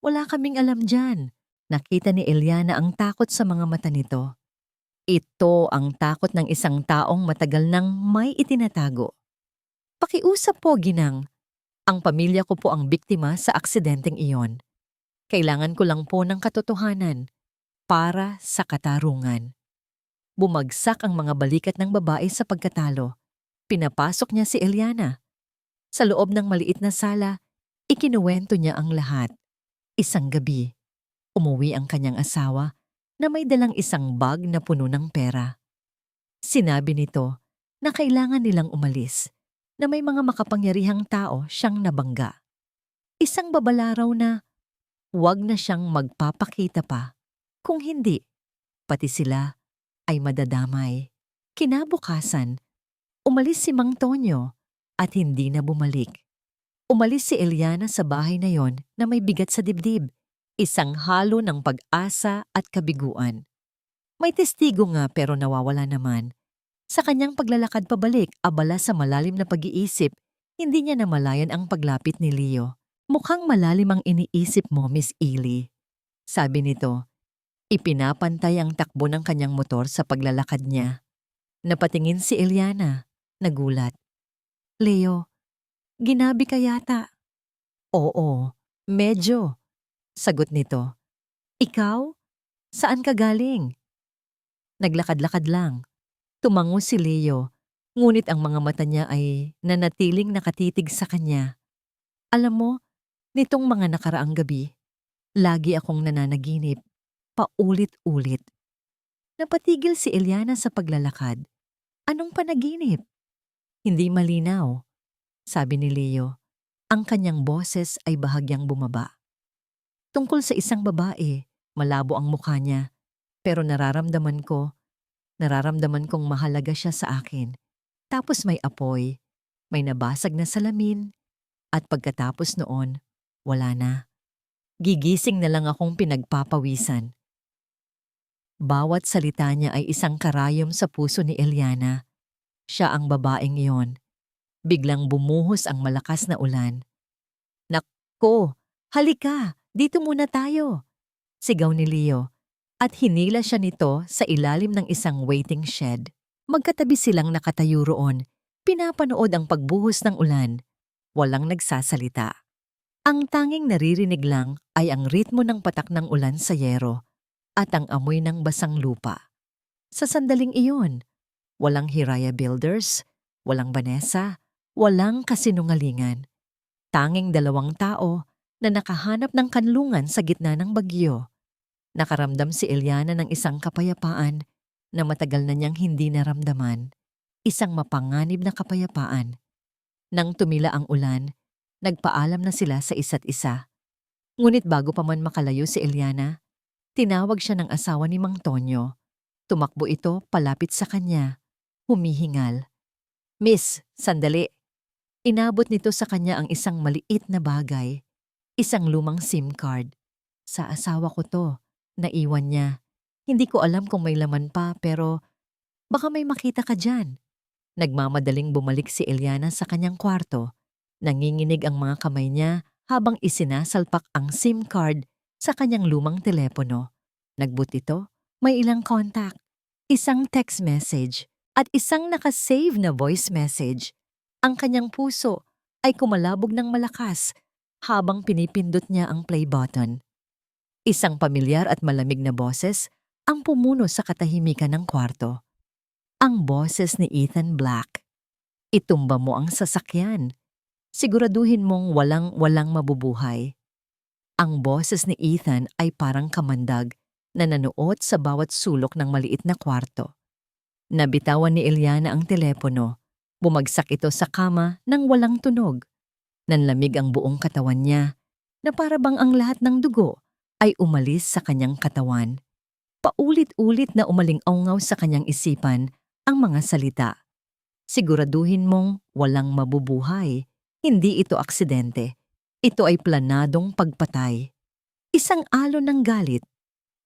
"Wala kaming alam dyan." Nakita ni Eliana ang takot sa mga mata nito. Ito ang takot ng isang taong matagal nang may itinatago. "Pakiusap po, ginang. Ang pamilya ko po ang biktima sa aksidenteng iyon. Kailangan ko lang po ng katotohanan para sa katarungan." Bumagsak ang mga balikat ng babae sa pagkatalo. Pinapasok niya si Eliana. Sa loob ng maliit na sala, ikinuwento niya ang lahat. Isang gabi, umuwi ang kanyang asawa na may dalang isang bag na puno ng pera. Sinabi nito na kailangan nilang umalis, na may mga makapangyarihang tao siyang nabangga. Isang babala raw na huwag na siyang magpapakita pa. Kung hindi, pati sila ay madadamay. Kinabukasan, umalis si Mang Tonyo at hindi na bumalik. Umalis si Eliana sa bahay na yon na may bigat sa dibdib, isang halo ng pag-asa at kabiguan. May testigo nga pero nawawala naman. Sa kanyang paglalakad pabalik, abala sa malalim na pag-iisip, hindi niya namalayan ang paglapit ni Leo. "Mukhang malalim ang iniisip mo, Miss Ely," sabi nito. Ipinapantay ang takbo ng kanyang motor sa paglalakad niya. Napatingin si Eliana, nagulat. "Leo, ginabi ka yata." "Oo, medyo," sagot nito. "Ikaw? Saan ka galing?" "Naglakad-lakad lang." Tumango si Leo, ngunit ang mga mata niya ay nanatiling nakatitig sa kanya. "Alam mo, nitong mga nakaraang gabi, lagi akong nananaginip, paulit-ulit." Napatigil si Eliana sa paglalakad. "Anong panaginip?" "Hindi malinaw," sabi ni Leo. Ang kanyang boses ay bahagyang bumaba. "Tungkol sa isang babae, malabo ang mukha niya, pero nararamdaman kong mahalaga siya sa akin. Tapos may apoy, may nabasag na salamin, at pagkatapos noon, wala na. Gigising na lang akong pinagpapawisan." Bawat salita niya ay isang karayom sa puso ni Eliana. Siya ang babaeng iyon. Biglang bumuhos ang malakas na ulan. "Nako, halika, dito muna tayo," sigaw ni Leo, at hinila siya nito sa ilalim ng isang waiting shed. Magkatabi silang nakatayo roon, pinapanood ang pagbuhos ng ulan. Walang nagsasalita. Ang tanging naririnig lang ay ang ritmo ng patak ng ulan sa yero at ang amoy ng basang lupa. Sa sandaling iyon, walang Hiraya Builders, walang Vanessa, walang kasinungalingan. Tanging 2 tao na nakahanap ng kanlungan sa gitna ng bagyo. Nakaramdam si Eliana ng isang kapayapaan na matagal na niyang hindi naramdaman. Isang mapanganib na kapayapaan. Nang tumila ang ulan, nagpaalam na sila sa isa't isa. Ngunit bago pa man makalayo si Eliana, tinawag siya ng asawa ni Mang Tonyo. Tumakbo ito palapit sa kanya, humihingal. "Miss, sandali." Inabot nito sa kanya ang isang maliit na bagay, isang lumang SIM card. "Sa asawa ko to, naiwan niya. Hindi ko alam kung may laman pa pero baka may makita ka dyan." Nagmamadaling bumalik si Eliana sa kanyang kwarto. Nanginginig ang mga kamay niya habang isinasalpak ang SIM card sa kanyang lumang telepono. Nagboot ito, may ilang contact, isang text message at isang nakasave na voice message. Ang kanyang puso ay kumalabog ng malakas habang pinipindot niya ang play button. Isang pamilyar at malamig na boses ang pumuno sa katahimikan ng kwarto. Ang boses ni Ethan Black. Itumba mo ang sasakyan. Siguraduhin mong walang mabubuhay. Ang boses ni Ethan ay parang kamandag na nanuot sa bawat sulok ng maliit na kwarto. Nabitawan ni Eliana ang telepono. Bumagsak ito sa kama nang walang tunog. Nanlamig ang buong katawan niya na para bang ang lahat ng dugo ay umalis sa kanyang katawan. Paulit-ulit na umaling-awngaw sa kanyang isipan ang mga salita. Siguraduhin mong walang mabubuhay. Hindi ito aksidente. Ito ay planadong pagpatay. Isang alon ng galit.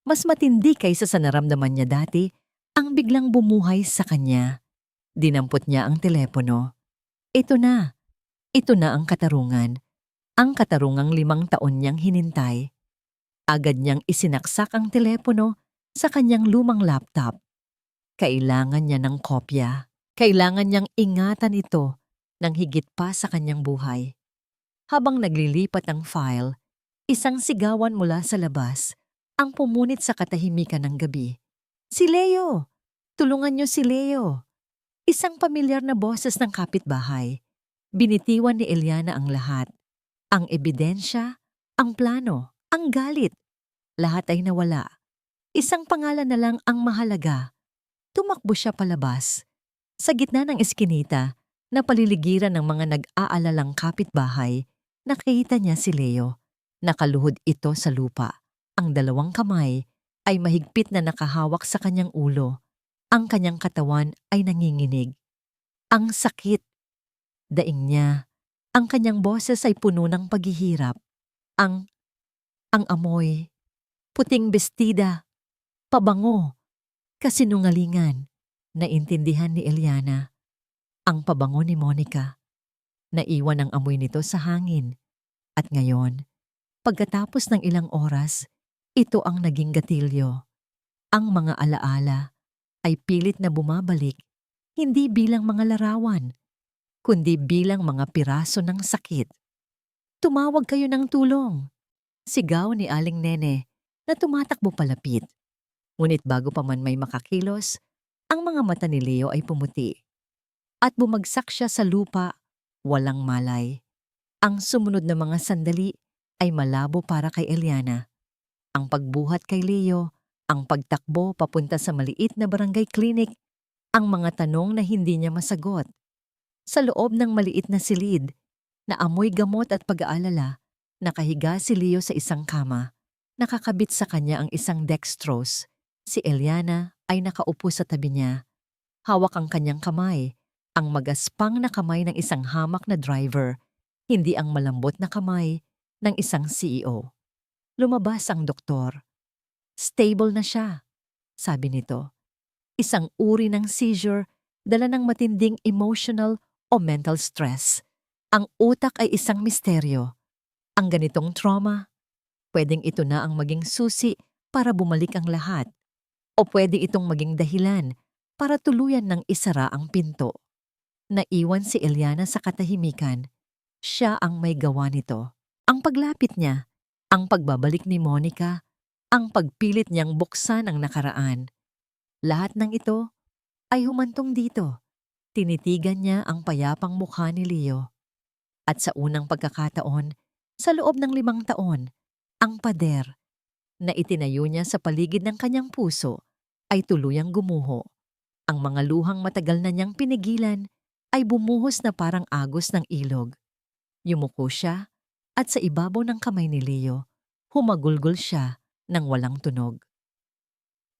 Mas matindi kaysa sa naramdaman niya dati ang biglang bumuhay sa kanya. Dinampot niya ang telepono. Ito na. Ito na ang katarungan. Ang katarungang 5 taon niyang hinintay. Agad niyang isinaksak ang telepono sa kanyang lumang laptop. Kailangan niya ng kopya. Kailangan niyang ingatan ito ng higit pa sa kanyang buhay. Habang naglilipat ang file, isang sigawan mula sa labas ang pumunit sa katahimikan ng gabi. Si Leo! Tulungan niyo si Leo! Isang pamilyar na boses ng kapitbahay. Binitiwan ni Eliana ang lahat. Ang ebidensya, ang plano, ang galit. Lahat ay nawala. Isang pangalan na lang ang mahalaga. Tumakbo siya palabas. Sa gitna ng eskinita, na paliligiran ng mga nag-aalalang kapitbahay, nakita niya si Leo. Nakaluhod ito sa lupa. Ang 2 kamay ay mahigpit na nakahawak sa kanyang ulo. Ang kanyang katawan ay nanginginig. Ang sakit. Daing niya. Ang kanyang boses ay puno ng paghihirap. Ang amoy. Puting bestida. Pabango. Kasinungalingan. Naintindihan ni Eliana. Ang pabango ni Monica. Naiwan ang amoy nito sa hangin. At ngayon, pagkatapos ng ilang oras, ito ang naging gatilyo. Ang mga alaala ay pilit na bumabalik, hindi bilang mga larawan, kundi bilang mga piraso ng sakit. Tumawag kayo ng tulong. Sigaw ni Aling Nene na tumatakbo palapit. Ngunit bago pa man may makakilos, ang mga mata ni Leo ay pumuti. At bumagsak siya sa lupa, walang malay. Ang sumunod na mga sandali ay malabo para kay Eliana. Ang pagbuhat kay Leo, ang pagtakbo papunta sa maliit na barangay clinic, ang mga tanong na hindi niya masagot. Sa loob ng maliit na silid, na amoy gamot at pag-aalala, nakahiga si Leo sa isang kama. Nakakabit sa kanya ang isang dextrose. Si Eliana ay nakaupo sa tabi niya. Hawak ang kanyang kamay, ang magaspang na kamay ng isang hamak na driver, hindi ang malambot na kamay ng isang CEO. Lumabas ang doktor. Stable na siya, sabi nito. Isang uri ng seizure, dala ng matinding emotional o mental stress. Ang utak ay isang misteryo. Ang ganitong trauma, pwedeng ito na ang maging susi para bumalik ang lahat. O pwede itong maging dahilan para tuluyan ng isara ang pinto. Naiwan si Eliana sa katahimikan. Siya ang may gawa nito. Ang paglapit niya, ang pagbabalik ni Monica, ang pagpilit niyang buksan ang nakaraan. Lahat ng ito ay humantong dito. Tinitigan niya ang payapang mukha ni Leo. At sa unang pagkakataon, sa loob ng 5 taon, ang pader na itinayo niya sa paligid ng kanyang puso ay tuluyang gumuho. Ang mga luhang matagal na niyang pinigilan ay bumuhos na parang agos ng ilog. Yumuko siya at sa ibabaw ng kamay ni Leo, humagulgol siya ng walang tunog.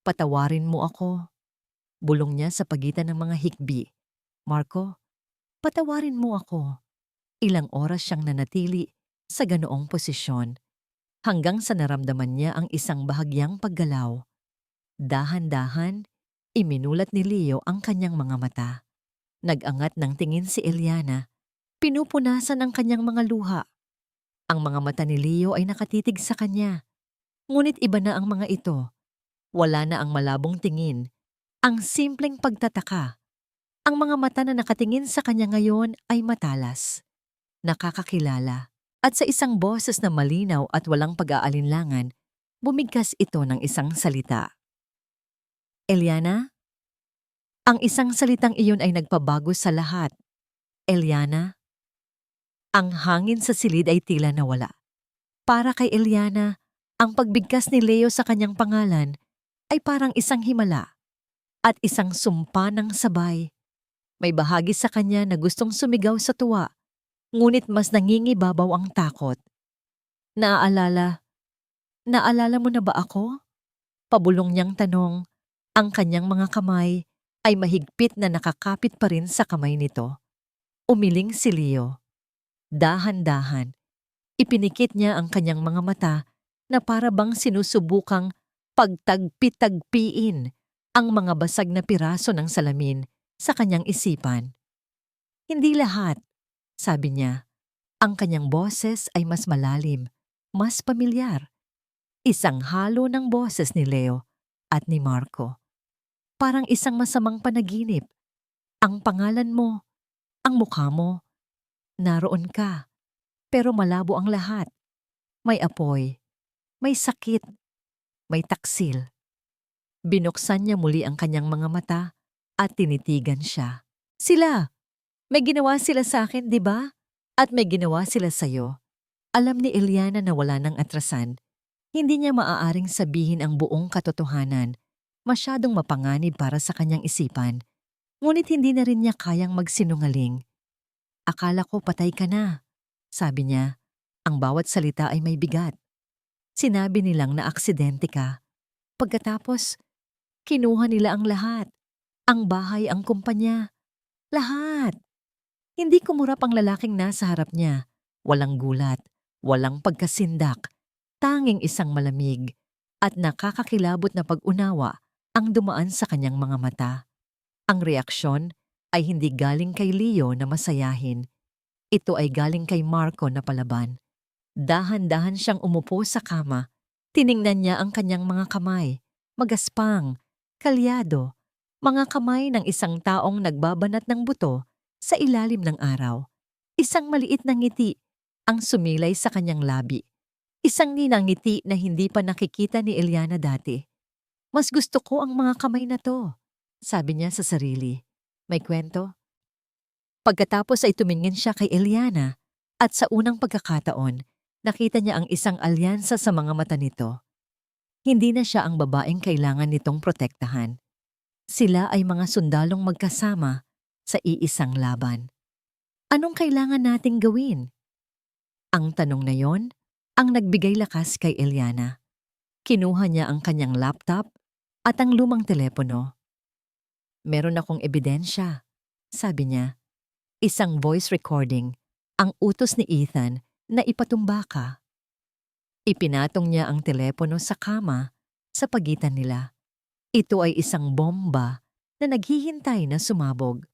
Patawarin mo ako, bulong niya sa pagitan ng mga hikbi. Marco, patawarin mo ako. Ilang oras siyang nanatili sa ganoong posisyon hanggang sa naramdaman niya ang isang bahagyang paggalaw. Dahan-dahan, iminulat ni Leo ang kanyang mga mata. Nag-angat ng tingin si Eliana. Pinupunasan ang kanyang mga luha. Ang mga mata ni Leo ay nakatitig sa kanya. Ngunit iba na ang mga ito. Wala na ang malabong tingin. Ang simpleng pagtataka. Ang mga mata na nakatingin sa kanya ngayon ay matalas. Nakakakilala. At sa isang boses na malinaw at walang pag-aalinlangan, bumigkas ito ng isang salita. Eliana? Ang isang salitang iyon ay nagpabago sa lahat. Eliana? Ang hangin sa silid ay tila nawala. Para kay Eliana, ang pagbigkas ni Leo sa kanyang pangalan ay parang isang himala at isang sumpa ng sabay. May bahagi sa kanya na gustong sumigaw sa tuwa, ngunit mas nangingibabaw ang takot. Naaalala mo na ba ako? Pabulong niyang tanong. Ang kanyang mga kamay ay mahigpit na nakakapit pa rin sa kamay nito. Umiling si Leo. Dahan-dahan, ipinikit niya ang kanyang mga mata na para bang sinusubukang pagtagpi-tagpiin ang mga basag na piraso ng salamin sa kanyang isipan. Hindi lahat, sabi niya. Ang kanyang boses ay mas malalim, mas pamilyar. Isang halo ng boses ni Leo at ni Marco. Parang isang masamang panaginip. Ang pangalan mo, ang mukha mo, naroon ka, pero malabo ang lahat. May apoy, may sakit, may taksil. Binuksan niya muli ang kanyang mga mata at tinitigan siya. Sila! May ginawa sila sa akin, di ba? At may ginawa sila sa'yo. Alam ni Eliana na wala nang atrasan. Hindi niya maaaring sabihin ang buong katotohanan. Masyadong mapanganib para sa kanyang isipan. Ngunit hindi na rin niya kayang magsinungaling. Akala ko patay ka na, sabi niya. Ang bawat salita ay may bigat. Sinabi nilang na aksidente ka. Pagkatapos, kinuha nila ang lahat. Ang bahay, ang kumpanya. Lahat. Hindi kumurap ang lalaking nasa harap niya. Walang gulat, walang pagkasindak. Tanging isang malamig at nakakakilabot na pag-unawa ang dumaan sa kanyang mga mata. Ang reaksyon ay hindi galing kay Leo na masayahin. Ito ay galing kay Marco na palaban. Dahan-dahan siyang umupo sa kama. Tiningnan niya ang kanyang mga kamay. Magaspang, kalyado. Mga kamay ng isang taong nagbabanat ng buto sa ilalim ng araw. Isang maliit na ngiti ang sumilay sa kanyang labi. Isang ninangiti na hindi pa nakikita ni Eliana dati. Mas gusto ko ang mga kamay na to, sabi niya sa sarili. May kwento? Pagkatapos ay tumingin siya kay Eliana at sa unang pagkakataon, nakita niya ang isang alyansa sa mga mata nito. Hindi na siya ang babaeng kailangan nitong protektahan. Sila ay mga sundalong magkasama sa iisang laban. Anong kailangan nating gawin? Ang tanong na yon ang nagbigay lakas kay Eliana. Kinuha niya ang kanyang laptop at ang lumang telepono. Meron akong ebidensya, sabi niya. Isang voice recording, ang utos ni Ethan na ipatumba ka. Ipinatong niya ang telepono sa kama sa pagitan nila. Ito ay isang bomba na naghihintay na sumabog.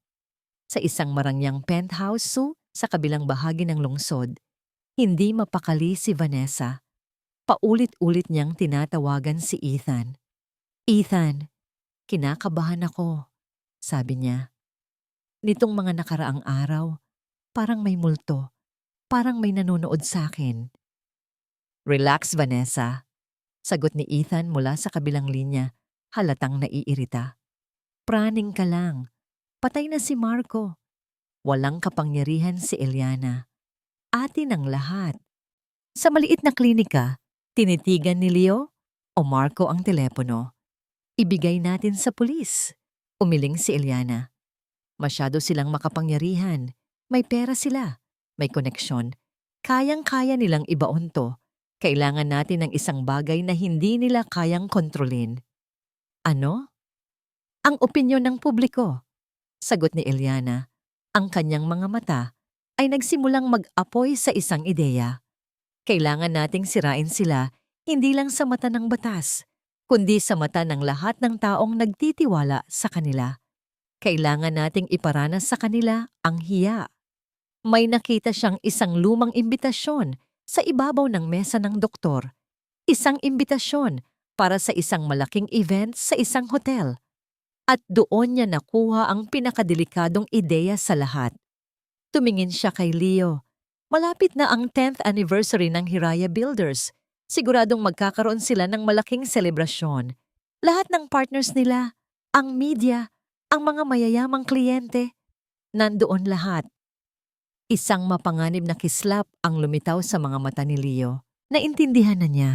Sa isang marangyang penthouse sa kabilang bahagi ng lungsod, hindi mapakali si Vanessa. Paulit-ulit niyang tinatawagan si Ethan. Ethan, kinakabahan ako, sabi niya. Nitong mga nakaraang araw, parang may multo, parang may nanonood sa akin. Relax, Vanessa, sagot ni Ethan mula sa kabilang linya, halatang naiirita. Praning ka lang, patay na si Marco. Walang kapangyarihan si Eliana. Atin ang lahat. Sa maliit na klinika, tinitigan ni Leo o Marco ang telepono. Ibigay natin sa pulis. Umiling si Eliana. Masyado silang makapangyarihan. May pera sila. May koneksyon. Kayang-kaya nilang ibaon to. Kailangan natin ng isang bagay na hindi nila kayang kontrolin. Ano? Ang opinyon ng publiko. Sagot ni Eliana. Ang kanyang mga mata ay nagsimulang mag-apoy sa isang ideya. Kailangan nating sirain sila hindi lang sa mata ng batas, kundi sa mata ng lahat ng taong nagtitiwala sa kanila. Kailangan nating iparanas sa kanila ang hiya. May nakita siyang isang lumang imbitasyon sa ibabaw ng mesa ng doktor. Isang imbitasyon para sa isang malaking event sa isang hotel. At doon niya nakuha ang pinakadelikadong ideya sa lahat. Tumingin siya kay Leo. Malapit na ang 10th anniversary ng Hiraya Builders. Siguradong magkakaroon sila ng malaking selebrasyon. Lahat ng partners nila, ang media, ang mga mayayamang kliyente, nandoon lahat. Isang mapanganib na kislap ang lumitaw sa mga mata ni Leo. Naintindihan na niya.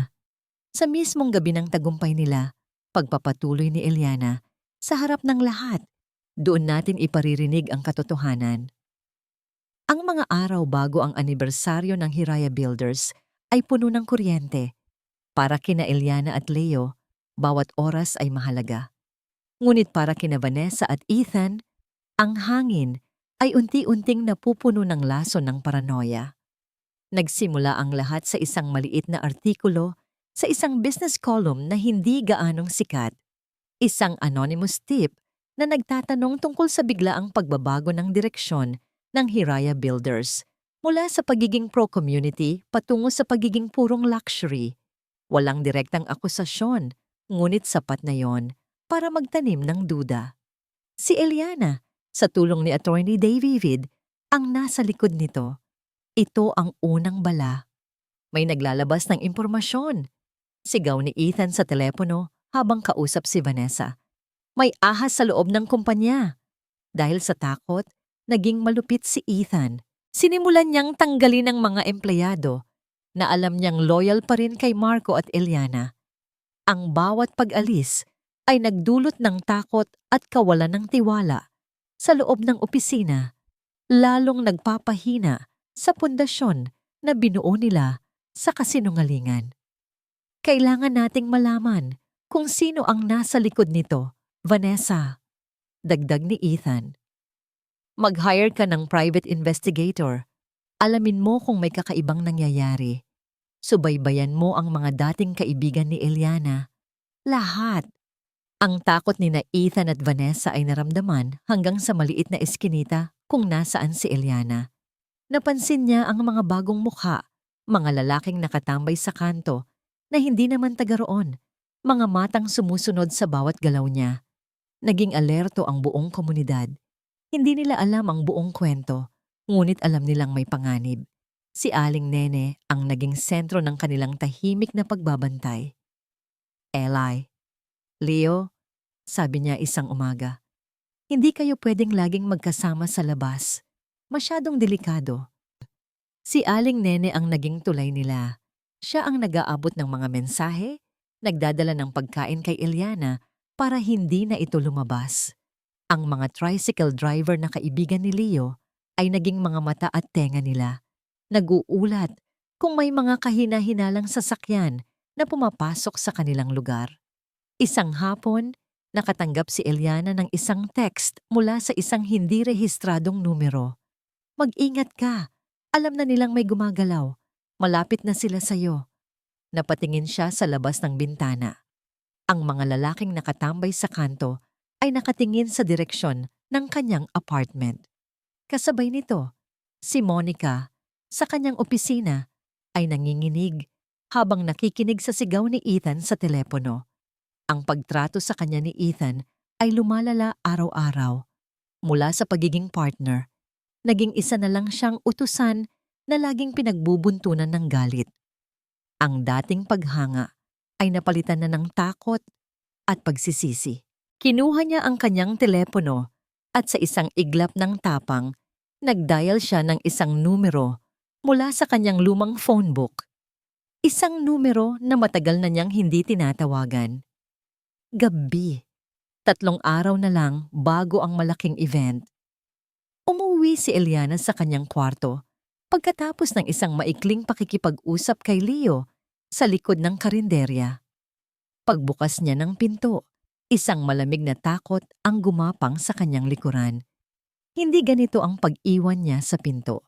Sa mismong gabi ng tagumpay nila, pagpapatuloy ni Eliana, sa harap ng lahat, doon natin iparirinig ang katotohanan. Ang mga araw bago ang anibersaryo ng Hiraya Builders ay puno ng kuryente. Para kina Eliana at Leo, bawat oras ay mahalaga. Ngunit para kina Vanessa at Ethan, ang hangin ay unti-unting napupuno ng lason ng paranoia. Nagsimula ang lahat sa isang maliit na artikulo sa isang business column na hindi gaanong sikat. Isang anonymous tip na nagtatanong tungkol sa biglaang pagbabago ng direksyon ng Hiraya Builders mula sa pagiging pro-community patungo sa pagiging purong luxury. Walang direktang akusasyon, ngunit sapat na yon para magtanim ng duda. Si Eliana, sa tulong ni Attorney David, ang nasa likod nito. Ito ang unang bala. May naglalabas ng impormasyon. Sigaw ni Ethan sa telepono habang kausap si Vanessa. May ahas sa loob ng kumpanya. Dahil sa takot, naging malupit si Ethan. Sinimulan niyang tanggalin ang mga empleyado na alam niyang loyal pa rin kay Marco at Eliana. Ang bawat pag-alis ay nagdulot ng takot at kawalan ng tiwala sa loob ng opisina, lalong nagpapahina sa pundasyon na binuo nila sa kasinungalingan. Kailangan nating malaman kung sino ang nasa likod nito, Vanessa. Dagdag ni Ethan. Mag-hire ka ng private investigator. Alamin mo kung may kakaibang nangyayari. Subaybayan mo ang mga dating kaibigan ni Eliana. Lahat. Ang takot ni na Ethan at Vanessa ay naramdaman hanggang sa maliit na eskinita kung nasaan si Eliana. Napansin niya ang mga bagong mukha, mga lalaking nakatambay sa kanto na hindi naman taga roon, mga matang sumusunod sa bawat galaw niya. Naging alerto ang buong komunidad. Hindi nila alam ang buong kwento, ngunit alam nilang may panganib. Si Aling Nene ang naging sentro ng kanilang tahimik na pagbabantay. Eli, Leo, sabi niya isang umaga, hindi kayo pwedeng laging magkasama sa labas. Masyadong delikado. Si Aling Nene ang naging tulay nila. Siya ang nag-aabot ng mga mensahe, nagdadala ng pagkain kay Eliana para hindi na ito lumabas. Ang mga tricycle driver na kaibigan ni Leo ay naging mga mata at tenga nila. Nag-uulat kung may mga kahina-hinalang sasakyan na pumapasok sa kanilang lugar. Isang hapon, nakatanggap si Eliana ng isang text mula sa isang hindi rehistradong numero. Mag-ingat ka. Alam na nilang may gumagalaw. Malapit na sila sa'yo. Napatingin siya sa labas ng bintana. Ang mga lalaking nakatambay sa kanto ay nakatingin sa direksyon ng kanyang apartment. Kasabay nito, si Monica, sa kanyang opisina, ay nanginginig habang nakikinig sa sigaw ni Ethan sa telepono. Ang pagtrato sa kanya ni Ethan ay lumalala araw-araw. Mula sa pagiging partner, naging isa na lang siyang utusan na laging pinagbubuntunan ng galit. Ang dating paghanga ay napalitan na ng takot at pagsisisi. Kinuha niya ang kanyang telepono at sa isang iglap ng tapang, nagdial siya ng isang numero mula sa kanyang lumang phone book. Isang numero na matagal na niyang hindi tinatawagan. Gabi. 3 araw na lang bago ang malaking event. Umuwi si Eliana sa kanyang kwarto pagkatapos ng isang maikling pakikipag-usap kay Leo sa likod ng karinderya. Pagbukas niya ng pinto, isang malamig na takot ang gumapang sa kanyang likuran. Hindi ganito ang pag-iwan niya sa pinto.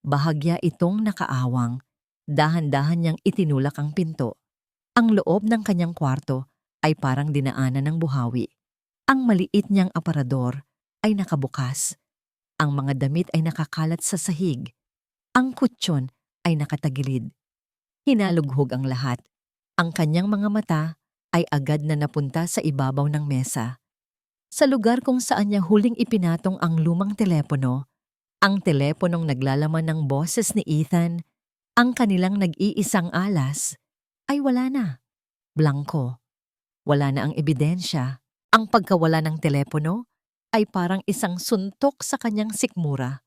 Bahagya itong nakaawang. Dahan-dahan niyang itinulak ang pinto. Ang loob ng kanyang kwarto ay parang dinaanan ng buhawi. Ang maliit niyang aparador ay nakabukas. Ang mga damit ay nakakalat sa sahig. Ang kutsyon ay nakatagilid. Hinalughog ang lahat. Ang kanyang mga mata ay agad na napunta sa ibabaw ng mesa. Sa lugar kung saan niya huling ipinatong ang lumang telepono, Ang teleponong naglalaman ng boses ni Ethan, ang kanilang nag-iisang alas, ay wala na. Blanko. Wala na ang ebidensya. Ang pagkawala ng telepono ay parang isang suntok sa kanyang sikmura.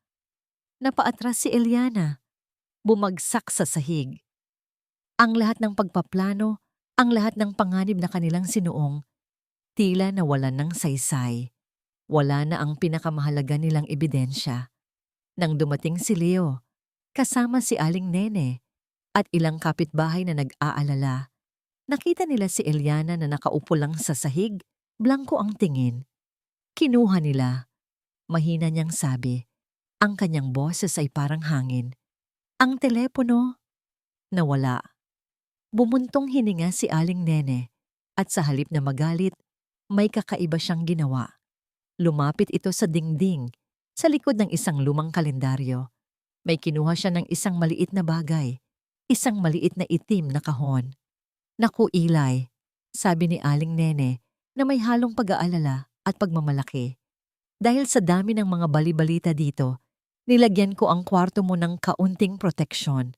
Napaatras si Eliana. Bumagsak sa sahig. Ang lahat ng pagpaplano, ang lahat ng panganib na kanilang sinuong, tila nawalan ng saysay. Wala na ang pinakamahalaga nilang ebidensya. Nang dumating si Leo, kasama si Aling Nene at ilang kapitbahay na nag-aalala, nakita nila si Eliana na nakaupo lang sa sahig, blanko ang tingin. Kinuha nila. Mahina niyang sabi, ang kanyang boses ay parang hangin. Ang telepono, nawala. Bumuntong hininga si Aling Nene at sa halip na magalit, may kakaiba siyang ginawa. Lumapit ito sa dingding, sa likod ng isang lumang kalendaryo. May kinuha siya ng isang maliit na bagay, isang maliit na itim na kahon. Naku, Eli, sabi ni Aling Nene na may halong pag-aalala at pagmamalaki. Dahil sa dami ng mga bali-balita dito, nilagyan ko ang kwarto mo ng kaunting proteksyon.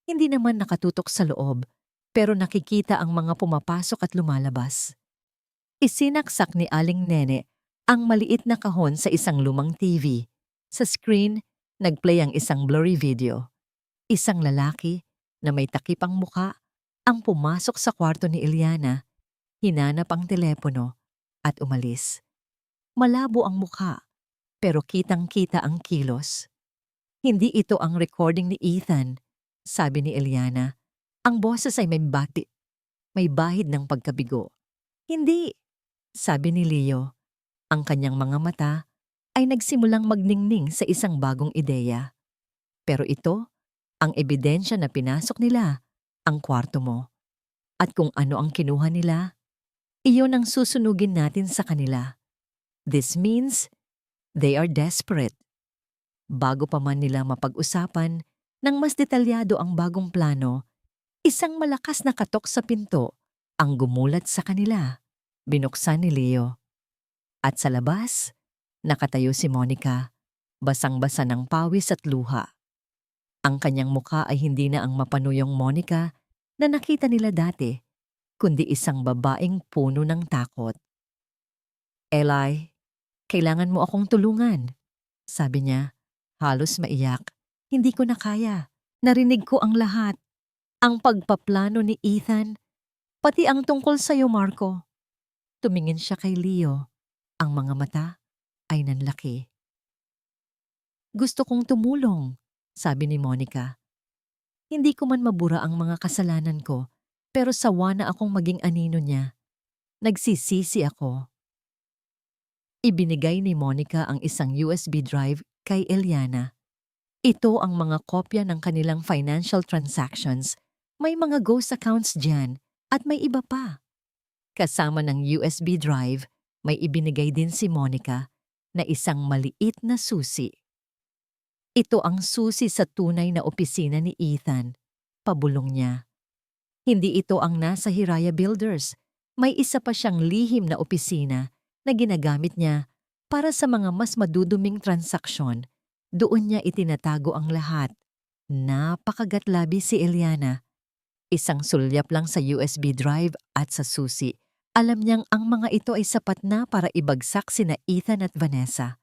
Hindi naman nakatutok sa loob, pero nakikita ang mga pumapasok at lumalabas. Isinaksak ni Aling Nene ang maliit na kahon sa isang lumang TV. Sa screen, nagplay ang isang blurry video. Isang lalaki na may takipang muka ang pumasok sa kwarto ni Eliana, hinanap ang telepono at umalis. Malabo ang muka, pero kitang-kita ang kilos. Hindi ito ang recording ni Ethan, sabi ni Eliana. Ang boses ay may bahid ng pagkabigo. Hindi, sabi ni Leo. Ang kanyang mga mata ay nagsimulang magningning sa isang bagong ideya. Pero ito, ang ebidensya na pinasok nila, ang kwarto mo. At kung ano ang kinuha nila, iyon ang susunugin natin sa kanila. This means they are desperate. Bago pa man nila mapag-usapan ng mas detalyado ang bagong plano, isang malakas na katok sa pinto ang gumulat sa kanila. Binuksan ni Leo. At sa labas, nakatayo si Monica, basang-basa ng pawis at luha. Ang kanyang muka ay hindi na ang mapanuyong Monica na nakita nila dati, kundi isang babaeng puno ng takot. Eli, kailangan mo akong tulungan, sabi niya, halos maiyak. Hindi ko na kaya. Narinig ko ang lahat. Ang pagpaplano ni Ethan, pati ang tungkol sa'yo, Marco. Tumingin siya kay Leo. Ang mga mata ay nanlaki. Gusto kong tumulong, sabi ni Monica. Hindi ko man mabura ang mga kasalanan ko, pero sawa na akong maging anino niya. Nagsisisi ako. Ibinigay ni Monica ang isang USB drive kay Eliana. Ito ang mga kopya ng kanilang financial transactions. May mga ghost accounts dyan at may iba pa. Kasama ng USB drive, may ibinigay din si Monica na isang maliit na susi. Ito ang susi sa tunay na opisina ni Ethan. Pabulong niya. Hindi ito ang nasa Hiraya Builders. May isa pa siyang lihim na opisina na ginagamit niya para sa mga mas maduduming transaksyon. Doon niya itinatago ang lahat. Napakagatlabi si Eliana. Isang sulyap lang sa USB drive at sa susi. Alam niyang ang mga ito ay sapat na para ibagsak sina Ethan at Vanessa.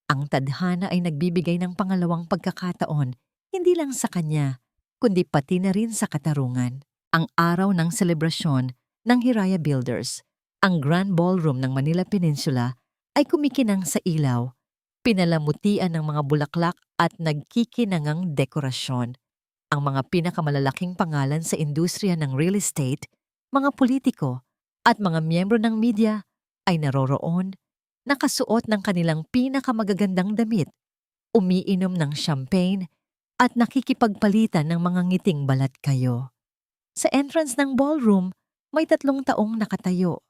Ang tadhana ay nagbibigay ng pangalawang pagkakataon, hindi lang sa kanya, kundi pati na rin sa katarungan. Ang araw ng selebrasyon ng Hiraya Builders, ang Grand Ballroom ng Manila Peninsula ay kumikinang sa ilaw, pinalamutian ng mga bulaklak at nagkikinangang dekorasyon. Ang mga pinakamalalaking pangalan sa industriya ng real estate, mga politiko, at mga miyembro ng media ay naroroon, nakasuot ng kanilang pinakamagagandang damit, umiinom ng champagne at nakikipagpalitan ng mga ngiting balat kayo. Sa entrance ng ballroom, may 3 taong nakatayo.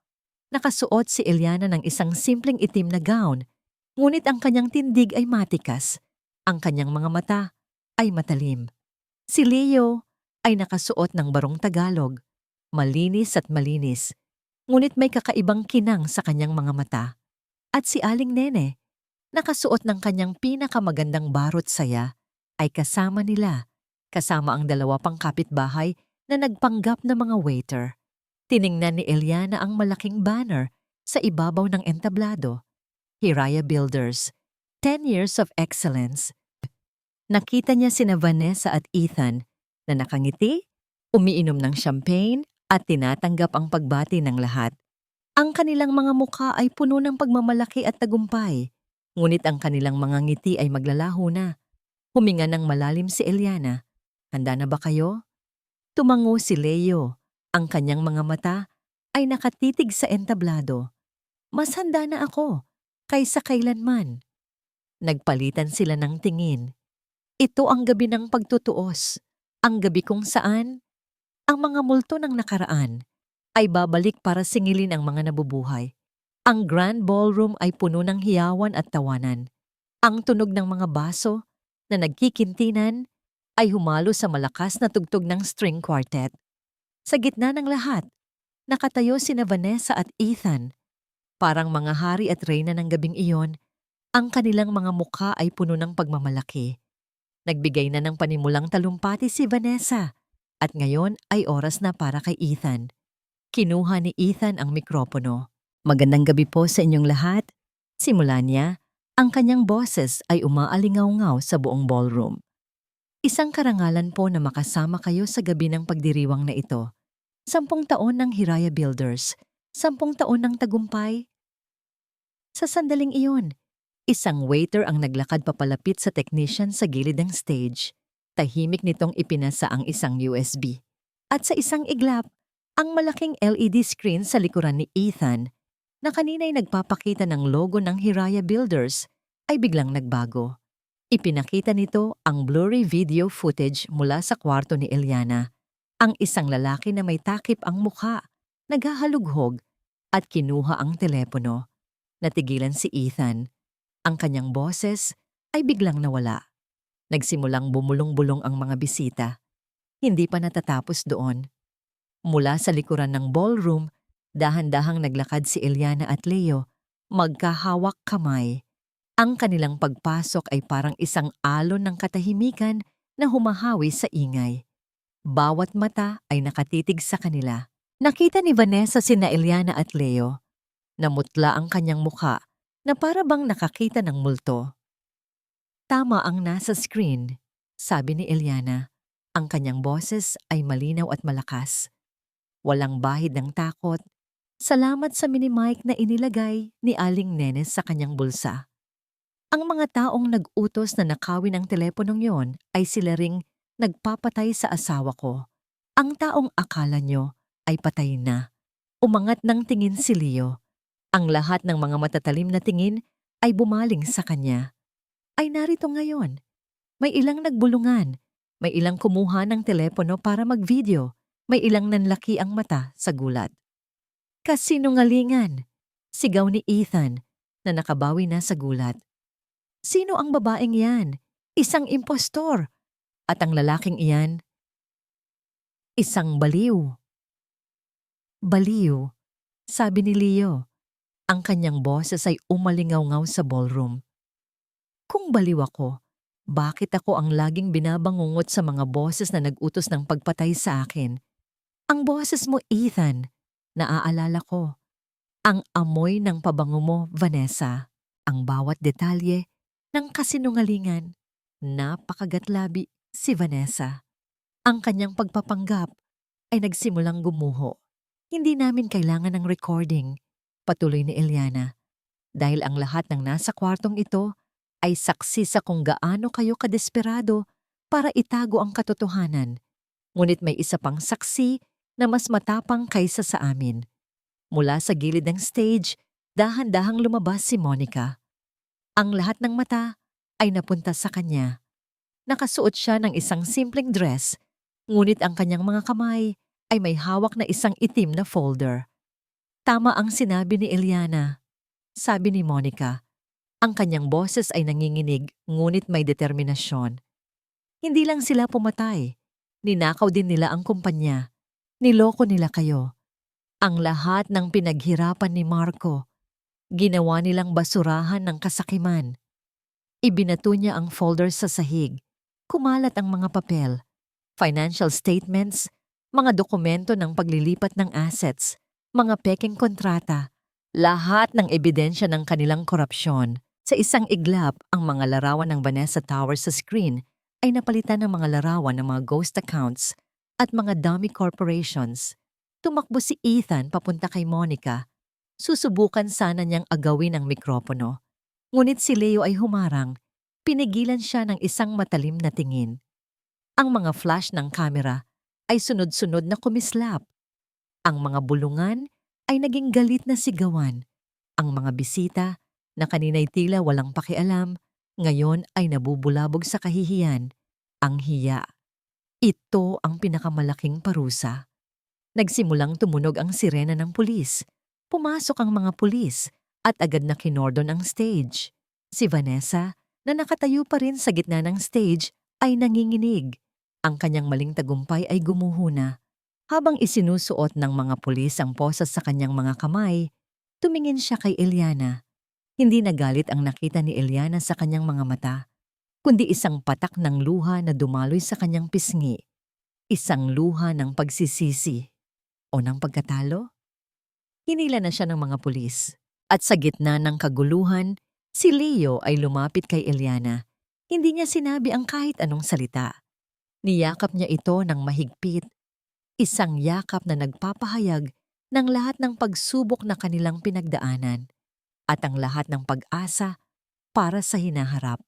Nakasuot si Eliana ng isang simpleng itim na gown, ngunit ang kanyang tindig ay matikas, ang kanyang mga mata ay matalim. Si Leo ay nakasuot ng barong Tagalog, malinis at malinis, ngunit may kakaibang kinang sa kanyang mga mata. At si Aling Nene, Nakasuot ng kanyang pinakamagandang barot saya, ay kasama nila, kasama ang dalawa pang kapitbahay na nagpanggap na mga waiter. Tiningnan ni Eliana ang malaking banner sa ibabaw ng entablado. Hiraya Builders, 10 Years of Excellence. Nakita niya sina Vanessa at Ethan na nakangiti, umiinom ng champagne at tinatanggap ang pagbati ng lahat. Ang kanilang mga mukha ay puno ng pagmamalaki at tagumpay, ngunit ang kanilang mga ngiti ay maglalaho na. Huminga ng malalim si Eliana. Handa na ba kayo? Tumango si Leo. Ang kanyang mga mata ay nakatitig sa entablado. Mas handa na ako kaysa kailanman. Nagpalitan sila ng tingin. Ito ang gabi ng pagtutuos. Ang gabi kung saan ang mga multo ng nakaraan ay babalik para singilin ang mga nabubuhay. Ang grand ballroom ay puno ng hiyawan at tawanan. Ang tunog ng mga baso na nagkikintinan ay humalo sa malakas na tugtog ng string quartet. Sa gitna ng lahat, nakatayo sina Vanessa at Ethan. Parang mga hari at reyna ng gabing iyon, ang kanilang mga mukha ay puno ng pagmamalaki. Nagbigay na ng panimulang talumpati si Vanessa at ngayon ay oras na para kay Ethan. Kinuha ni Ethan ang mikropono. Magandang gabi po sa inyong lahat. Simula niya, ang kanyang boses ay umaalingaw-ngaw sa buong ballroom. Isang karangalan po na makasama kayo sa gabi ng pagdiriwang na ito. 10 taon ng Hiraya Builders, 10 taon ng tagumpay. Sa sandaling iyon, isang waiter ang naglakad papalapit sa technician sa gilid ng stage. Tahimik nitong ipinasa ang isang USB. At sa isang iglap, ang malaking LED screen sa likuran ni Ethan, na kanina'y nagpapakita ng logo ng Hiraya Builders, ay biglang nagbago. Ipinakita nito ang blurry video footage mula sa kwarto ni Eliana. Ang isang lalaki na may takip ang mukha, naghahalughog, at kinuha ang telepono. Natigilan si Ethan. Ang kanyang boses ay biglang nawala. Nagsimulang bumulong-bulong ang mga bisita. Hindi pa natatapos doon. Mula sa likuran ng ballroom, dahan-dahang naglakad si Eliana at Leo, magkahawak kamay. Ang kanilang pagpasok ay parang isang alon ng katahimikan na humahawi sa ingay. Bawat mata ay nakatitig sa kanila. Nakita ni Vanessa sina Eliana at Leo. Namutla ang kanyang mukha na para bang nakakita ng multo. Tama ang nasa screen, sabi ni Eliana. Ang kanyang boses ay malinaw at malakas. Walang bahid ng takot. Salamat sa mini-mic na inilagay ni Aling Nenes sa kanyang bulsa. Ang mga taong nag-utos na nakawin ang teleponong yon ay sila ring nagpapatay sa asawa ko. Ang taong akala nyo ay patay na. Umangat ng tingin si Leo. Ang lahat ng mga matatalim na tingin ay bumaling sa kanya. Ay narito ngayon. May ilang nagbulungan. May ilang kumuha ng telepono para mag-video. May ilang nanlaki ang mata sa gulat. Kasinungalingan, sigaw ni Ethan na nakabawi na sa gulat. Sino ang babaeng yan? Isang impostor. At ang lalaking iyan, isang baliw. Baliw, sabi ni Leo. Ang kanyang boses ay umalingaw-ngaw sa ballroom. Kung baliw ako, bakit ako ang laging binabangungot sa mga boses na nag-utos ng pagpatay sa akin? Ang boses mo, Ethan, naaalala ko. Ang amoy ng pabango mo, Vanessa. Ang bawat detalye ng kasinungalingan. Napakagatlabi si Vanessa. Ang kanyang pagpapanggap ay nagsimulang gumuho. Hindi namin kailangan ng recording, patuloy ni Eliana. Dahil ang lahat ng nasa kwartong ito ay saksi sa kung gaano kayo kadesperado para itago ang katotohanan. Ngunit may isa pang saksi na mas matapang kaysa sa amin. Mula sa gilid ng stage, dahan-dahang lumabas si Monica. Ang lahat ng mata ay napunta sa kanya. Nakasuot siya ng isang simpleng dress, ngunit ang kanyang mga kamay ay may hawak na isang itim na folder. Tama ang sinabi ni Eliana, sabi ni Monica. Ang kanyang boses ay nanginginig ngunit may determinasyon. Hindi lang sila pumatay, ninakaw din nila ang kumpanya. Niloko nila kayo. Ang lahat ng pinaghirapan ni Marco, ginawa nilang basurahan ng kasakiman. Ibinato niya ang folder sa sahig. Kumalat ang mga papel, financial statements, mga dokumento ng paglilipat ng assets, mga pekeng kontrata, lahat ng ebidensya ng kanilang korupsyon. Sa isang iglap, ang mga larawan ng Vanessa Towers sa screen ay napalitan ng mga larawan ng mga ghost accounts at mga dummy corporations. Tumakbo si Ethan papunta kay Monica. Susubukan sana niyang agawin ang mikropono. Ngunit si Leo ay humarang. Pinigilan siya ng isang matalim na tingin. Ang mga flash ng kamera ay sunod-sunod na kumislap. Ang mga bulungan ay naging galit na sigawan. Ang mga bisita na kanina'y tila walang pakialam, ngayon ay nabubulabog sa kahihiyan. Ang hiya. Ito ang pinakamalaking parusa. Nagsimulang tumunog ang sirena ng pulis. Pumasok ang mga pulis at agad na kinordon ang stage. Si Vanessa, na nakatayo pa rin sa gitna ng stage, ay nanginginig. Ang kanyang maling tagumpay ay gumuhuna. Habang isinusuot ng mga pulis ang posas sa kanyang mga kamay, tumingin siya kay Eliana. Hindi nagalit ang nakita ni Eliana sa kanyang mga mata, kundi isang patak ng luha na dumaloy sa kanyang pisngi. Isang luha ng pagsisisi o ng pagkatalo. Hinila na siya ng mga pulis. At sa gitna ng kaguluhan, si Leo ay lumapit kay Eliana. Hindi niya sinabi ang kahit anong salita. Niyakap niya ito ng mahigpit. Isang yakap na nagpapahayag ng lahat ng pagsubok na kanilang pinagdaanan at ang lahat ng pag-asa para sa hinaharap.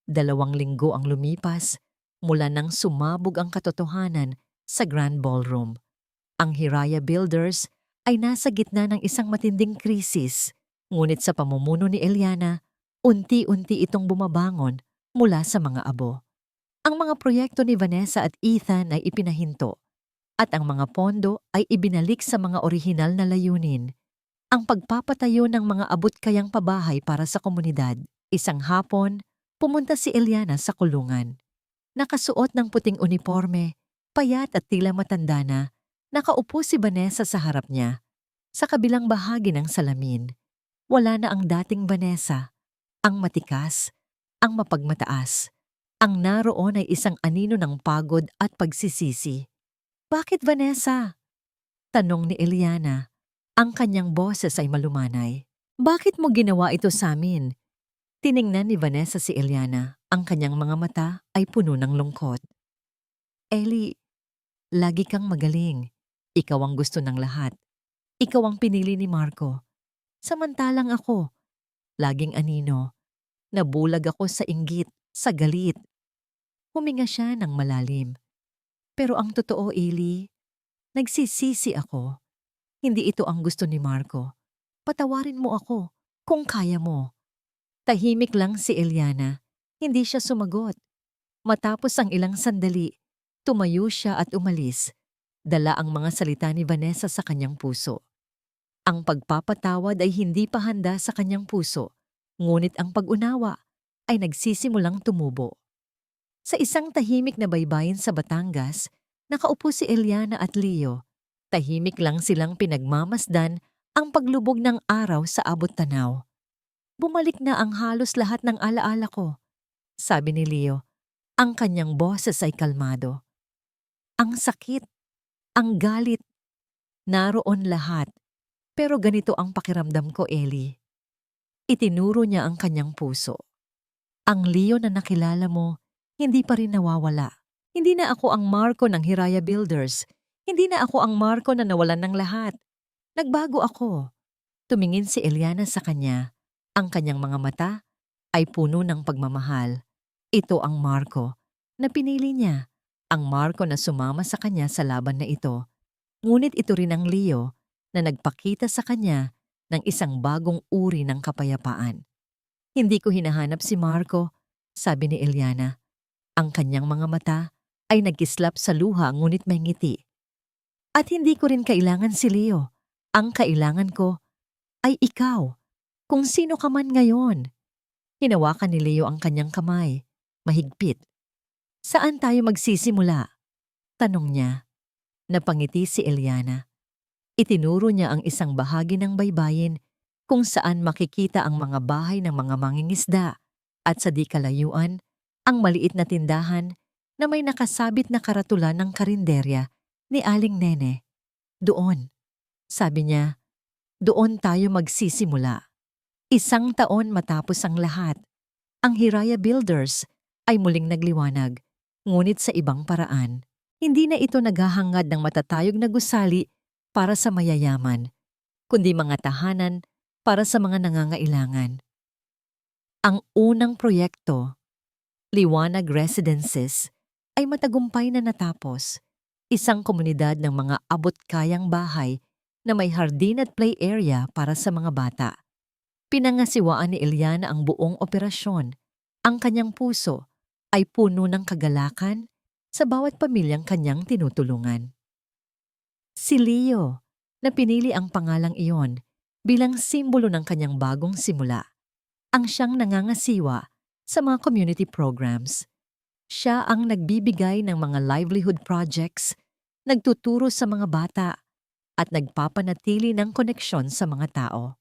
2 linggo ang lumipas mula nang sumabog ang katotohanan sa Grand Ballroom. Ang Hiraya Builders ay nasa gitna ng isang matinding krisis, ngunit sa pamumuno ni Eliana, unti-unti itong bumabangon mula sa mga abo. Ang mga proyekto ni Vanessa at Ethan ay ipinahinto, at ang mga pondo ay ibinalik sa mga orihinal na layunin. Ang pagpapatayo ng mga abot-kayang pabahay para sa komunidad. Isang hapon, pumunta si Eliana sa kulungan. Nakasuot ng puting uniforme, payat at tila matanda na, nakaupo si Vanessa sa harap niya. Sa kabilang bahagi ng salamin, wala na ang dating Vanessa. Ang matikas, ang mapagmataas. Ang naroon ay isang anino ng pagod at pagsisisi. "Bakit, Vanessa?" tanong ni Eliana. Ang kanyang boses ay malumanay. "Bakit mo ginawa ito sa amin?" Tiningnan ni Vanessa si Eliana. Ang kanyang mga mata ay puno ng lungkot. "Eli, lagi kang magaling. Ikaw ang gusto ng lahat. Ikaw ang pinili ni Marco. Samantalang ako, laging anino. Nabulag ako sa inggit, sa galit." Huminga siya ng malalim. "Pero ang totoo, Eli, nagsisisi ako. Hindi ito ang gusto ni Marco. Patawarin mo ako, kung kaya mo." Tahimik lang si Eliana. Hindi siya sumagot. Matapos ang ilang sandali, tumayo siya at umalis. Dala ang mga salita ni Vanessa sa kanyang puso. Ang pagpapatawad ay hindi pa handa sa kanyang puso, ngunit ang pag-unawa ay nagsisimulang tumubo. Sa isang tahimik na baybayin sa Batangas, nakaupo si Eliana at Leo. Tahimik lang silang pinagmamasdan ang paglubog ng araw sa abot-tanaw. "Bumalik na ang halos lahat ng alaala ko," sabi ni Leo. Ang kanyang boses ay kalmado. "Ang sakit, ang galit, naroon lahat. Pero ganito ang pakiramdam ko, Eli." Itinuro niya ang kanyang puso. "Ang Leo na nakilala mo, hindi pa rin nawawala. Hindi na ako ang Marco ng Hiraya Builders. Hindi na ako ang Marco na nawalan ng lahat. Nagbago ako." Tumingin si Eliana sa kanya. Ang kanyang mga mata ay puno ng pagmamahal. Ito ang Marco na pinili niya. Ang Marco na sumama sa kanya sa laban na ito. Ngunit ito rin ang Leo na nagpakita sa kanya ng isang bagong uri ng kapayapaan. "Hindi ko hinahanap si Marco," sabi ni Eliana. Ang kanyang mga mata ay nagkislap sa luha ngunit may ngiti. "At hindi ko rin kailangan si Leo. Ang kailangan ko ay ikaw, kung sino ka man ngayon." Hinawakan ni Leo ang kanyang kamay, mahigpit. "Saan tayo magsisimula?" tanong niya. Napangiti si Eliana. Itinuro niya ang isang bahagi ng baybayin kung saan makikita ang mga bahay ng mga mangingisda, At sa di kalayuan, ang maliit na tindahan na may nakasabit na karatula ng karinderya ni Aling Nene. Doon, sabi niya, doon tayo magsisimula. 1 taon matapos ang lahat, ang Hiraya Builders ay muling nagliwanag, ngunit sa ibang paraan. Hindi na ito naghahangad ng matatayog na gusali para sa mayayaman, kundi mga tahanan para sa mga nangangailangan. Ang unang proyekto, Liwanag Residences, ay matagumpay na natapos. Isang komunidad ng mga abot-kayang bahay na may hardin at play area para sa mga bata. Pinangasiwaan ni Eliana ang buong operasyon. Ang kanyang puso ay puno ng kagalakan sa bawat pamilyang kanyang tinutulungan. Si Leo, na pinili ang pangalang iyon bilang simbolo ng kanyang bagong simula, ang siyang nangangasiwa sa mga community programs. Siya ang nagbibigay ng mga livelihood projects, nagtuturo sa mga bata, at nagpapanatili ng koneksyon sa mga tao.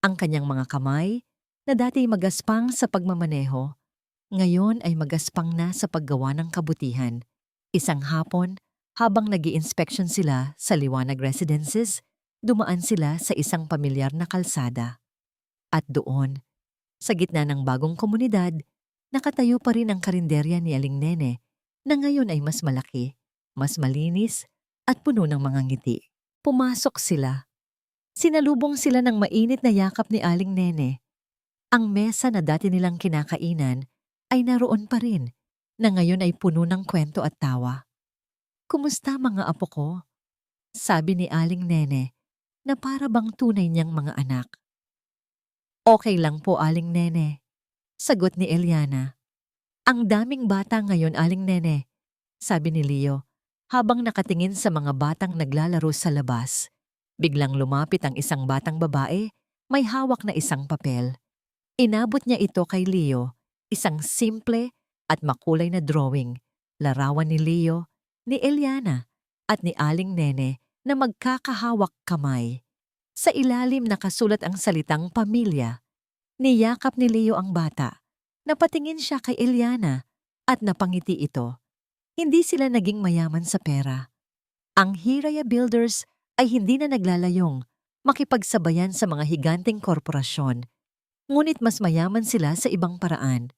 Ang kanyang mga kamay, na dati magaspang sa pagmamaneho, ngayon ay magaspang na sa paggawa ng kabutihan. Isang hapon, habang nag-i-inspection sila sa Liwanag Residences, dumaan sila sa isang pamilyar na kalsada. At doon, sa gitna ng bagong komunidad, nakatayo pa rin ang karinderya ni Aling Nene na ngayon ay mas malaki, mas malinis at puno ng mga ngiti. Pumasok sila. Sinalubong sila ng mainit na yakap ni Aling Nene. Ang mesa na dati nilang kinakainan ay naroon pa rin, na ngayon ay puno ng kwento at tawa. "Kumusta mga apo ko?" sabi ni Aling Nene na para bang tunay niyang mga anak. "Okay lang po, Aling Nene," sagot ni Eliana. "Ang daming bata ngayon, Aling Nene," sabi ni Leo habang nakatingin sa mga batang naglalaro sa labas. Biglang lumapit ang isang batang babae, may hawak na isang papel. Inabot niya ito kay Leo, isang simple at makulay na drawing, larawan ni Leo, ni Eliana at ni Aling Nene na magkakahawak kamay. Sa ilalim nakasulat ang salitang pamilya. Niyakap ni Leo ang bata. Napatingin siya kay Eliana at napangiti ito. Hindi sila naging mayaman sa pera. Ang Hiraya Builders ay hindi na naglalayong makipagsabayan sa mga higanteng korporasyon. Ngunit mas mayaman sila sa ibang paraan.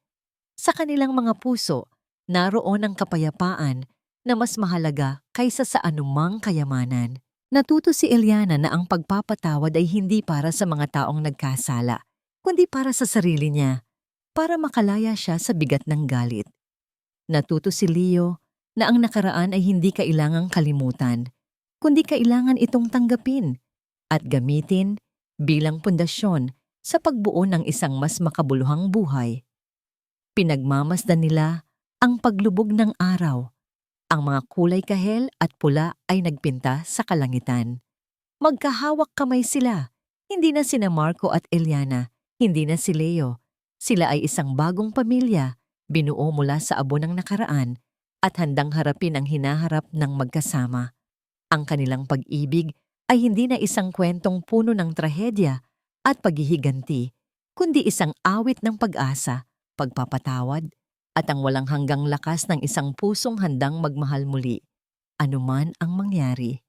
Sa kanilang mga puso, naroon ang kapayapaan na mas mahalaga kaysa sa anumang kayamanan. Natuto si Eliana na ang pagpapatawad ay hindi para sa mga taong nagkasala, kundi para sa sarili niya, para makalaya siya sa bigat ng galit. Natuto si Leo na ang nakaraan ay hindi kailangang kalimutan, kundi kailangan itong tanggapin at gamitin bilang pundasyon sa pagbuo ng isang mas makabuluhang buhay. Pinagmamasdan nila ang paglubog ng araw. Ang mga kulay kahel at pula ay nagpinta sa kalangitan. Magkahawak kamay sila. Hindi na sina Marco at Eliana, hindi na si Leo. Sila ay isang bagong pamilya, binuo mula sa abo ng nakaraan at handang harapin ang hinaharap ng magkasama. Ang kanilang pag-ibig ay hindi na isang kwentong puno ng trahedya at paghihiganti, kundi isang awit ng pag-asa, pagpapatawad, at ang walang hanggang lakas ng isang pusong handang magmahal muli, anuman ang mangyari.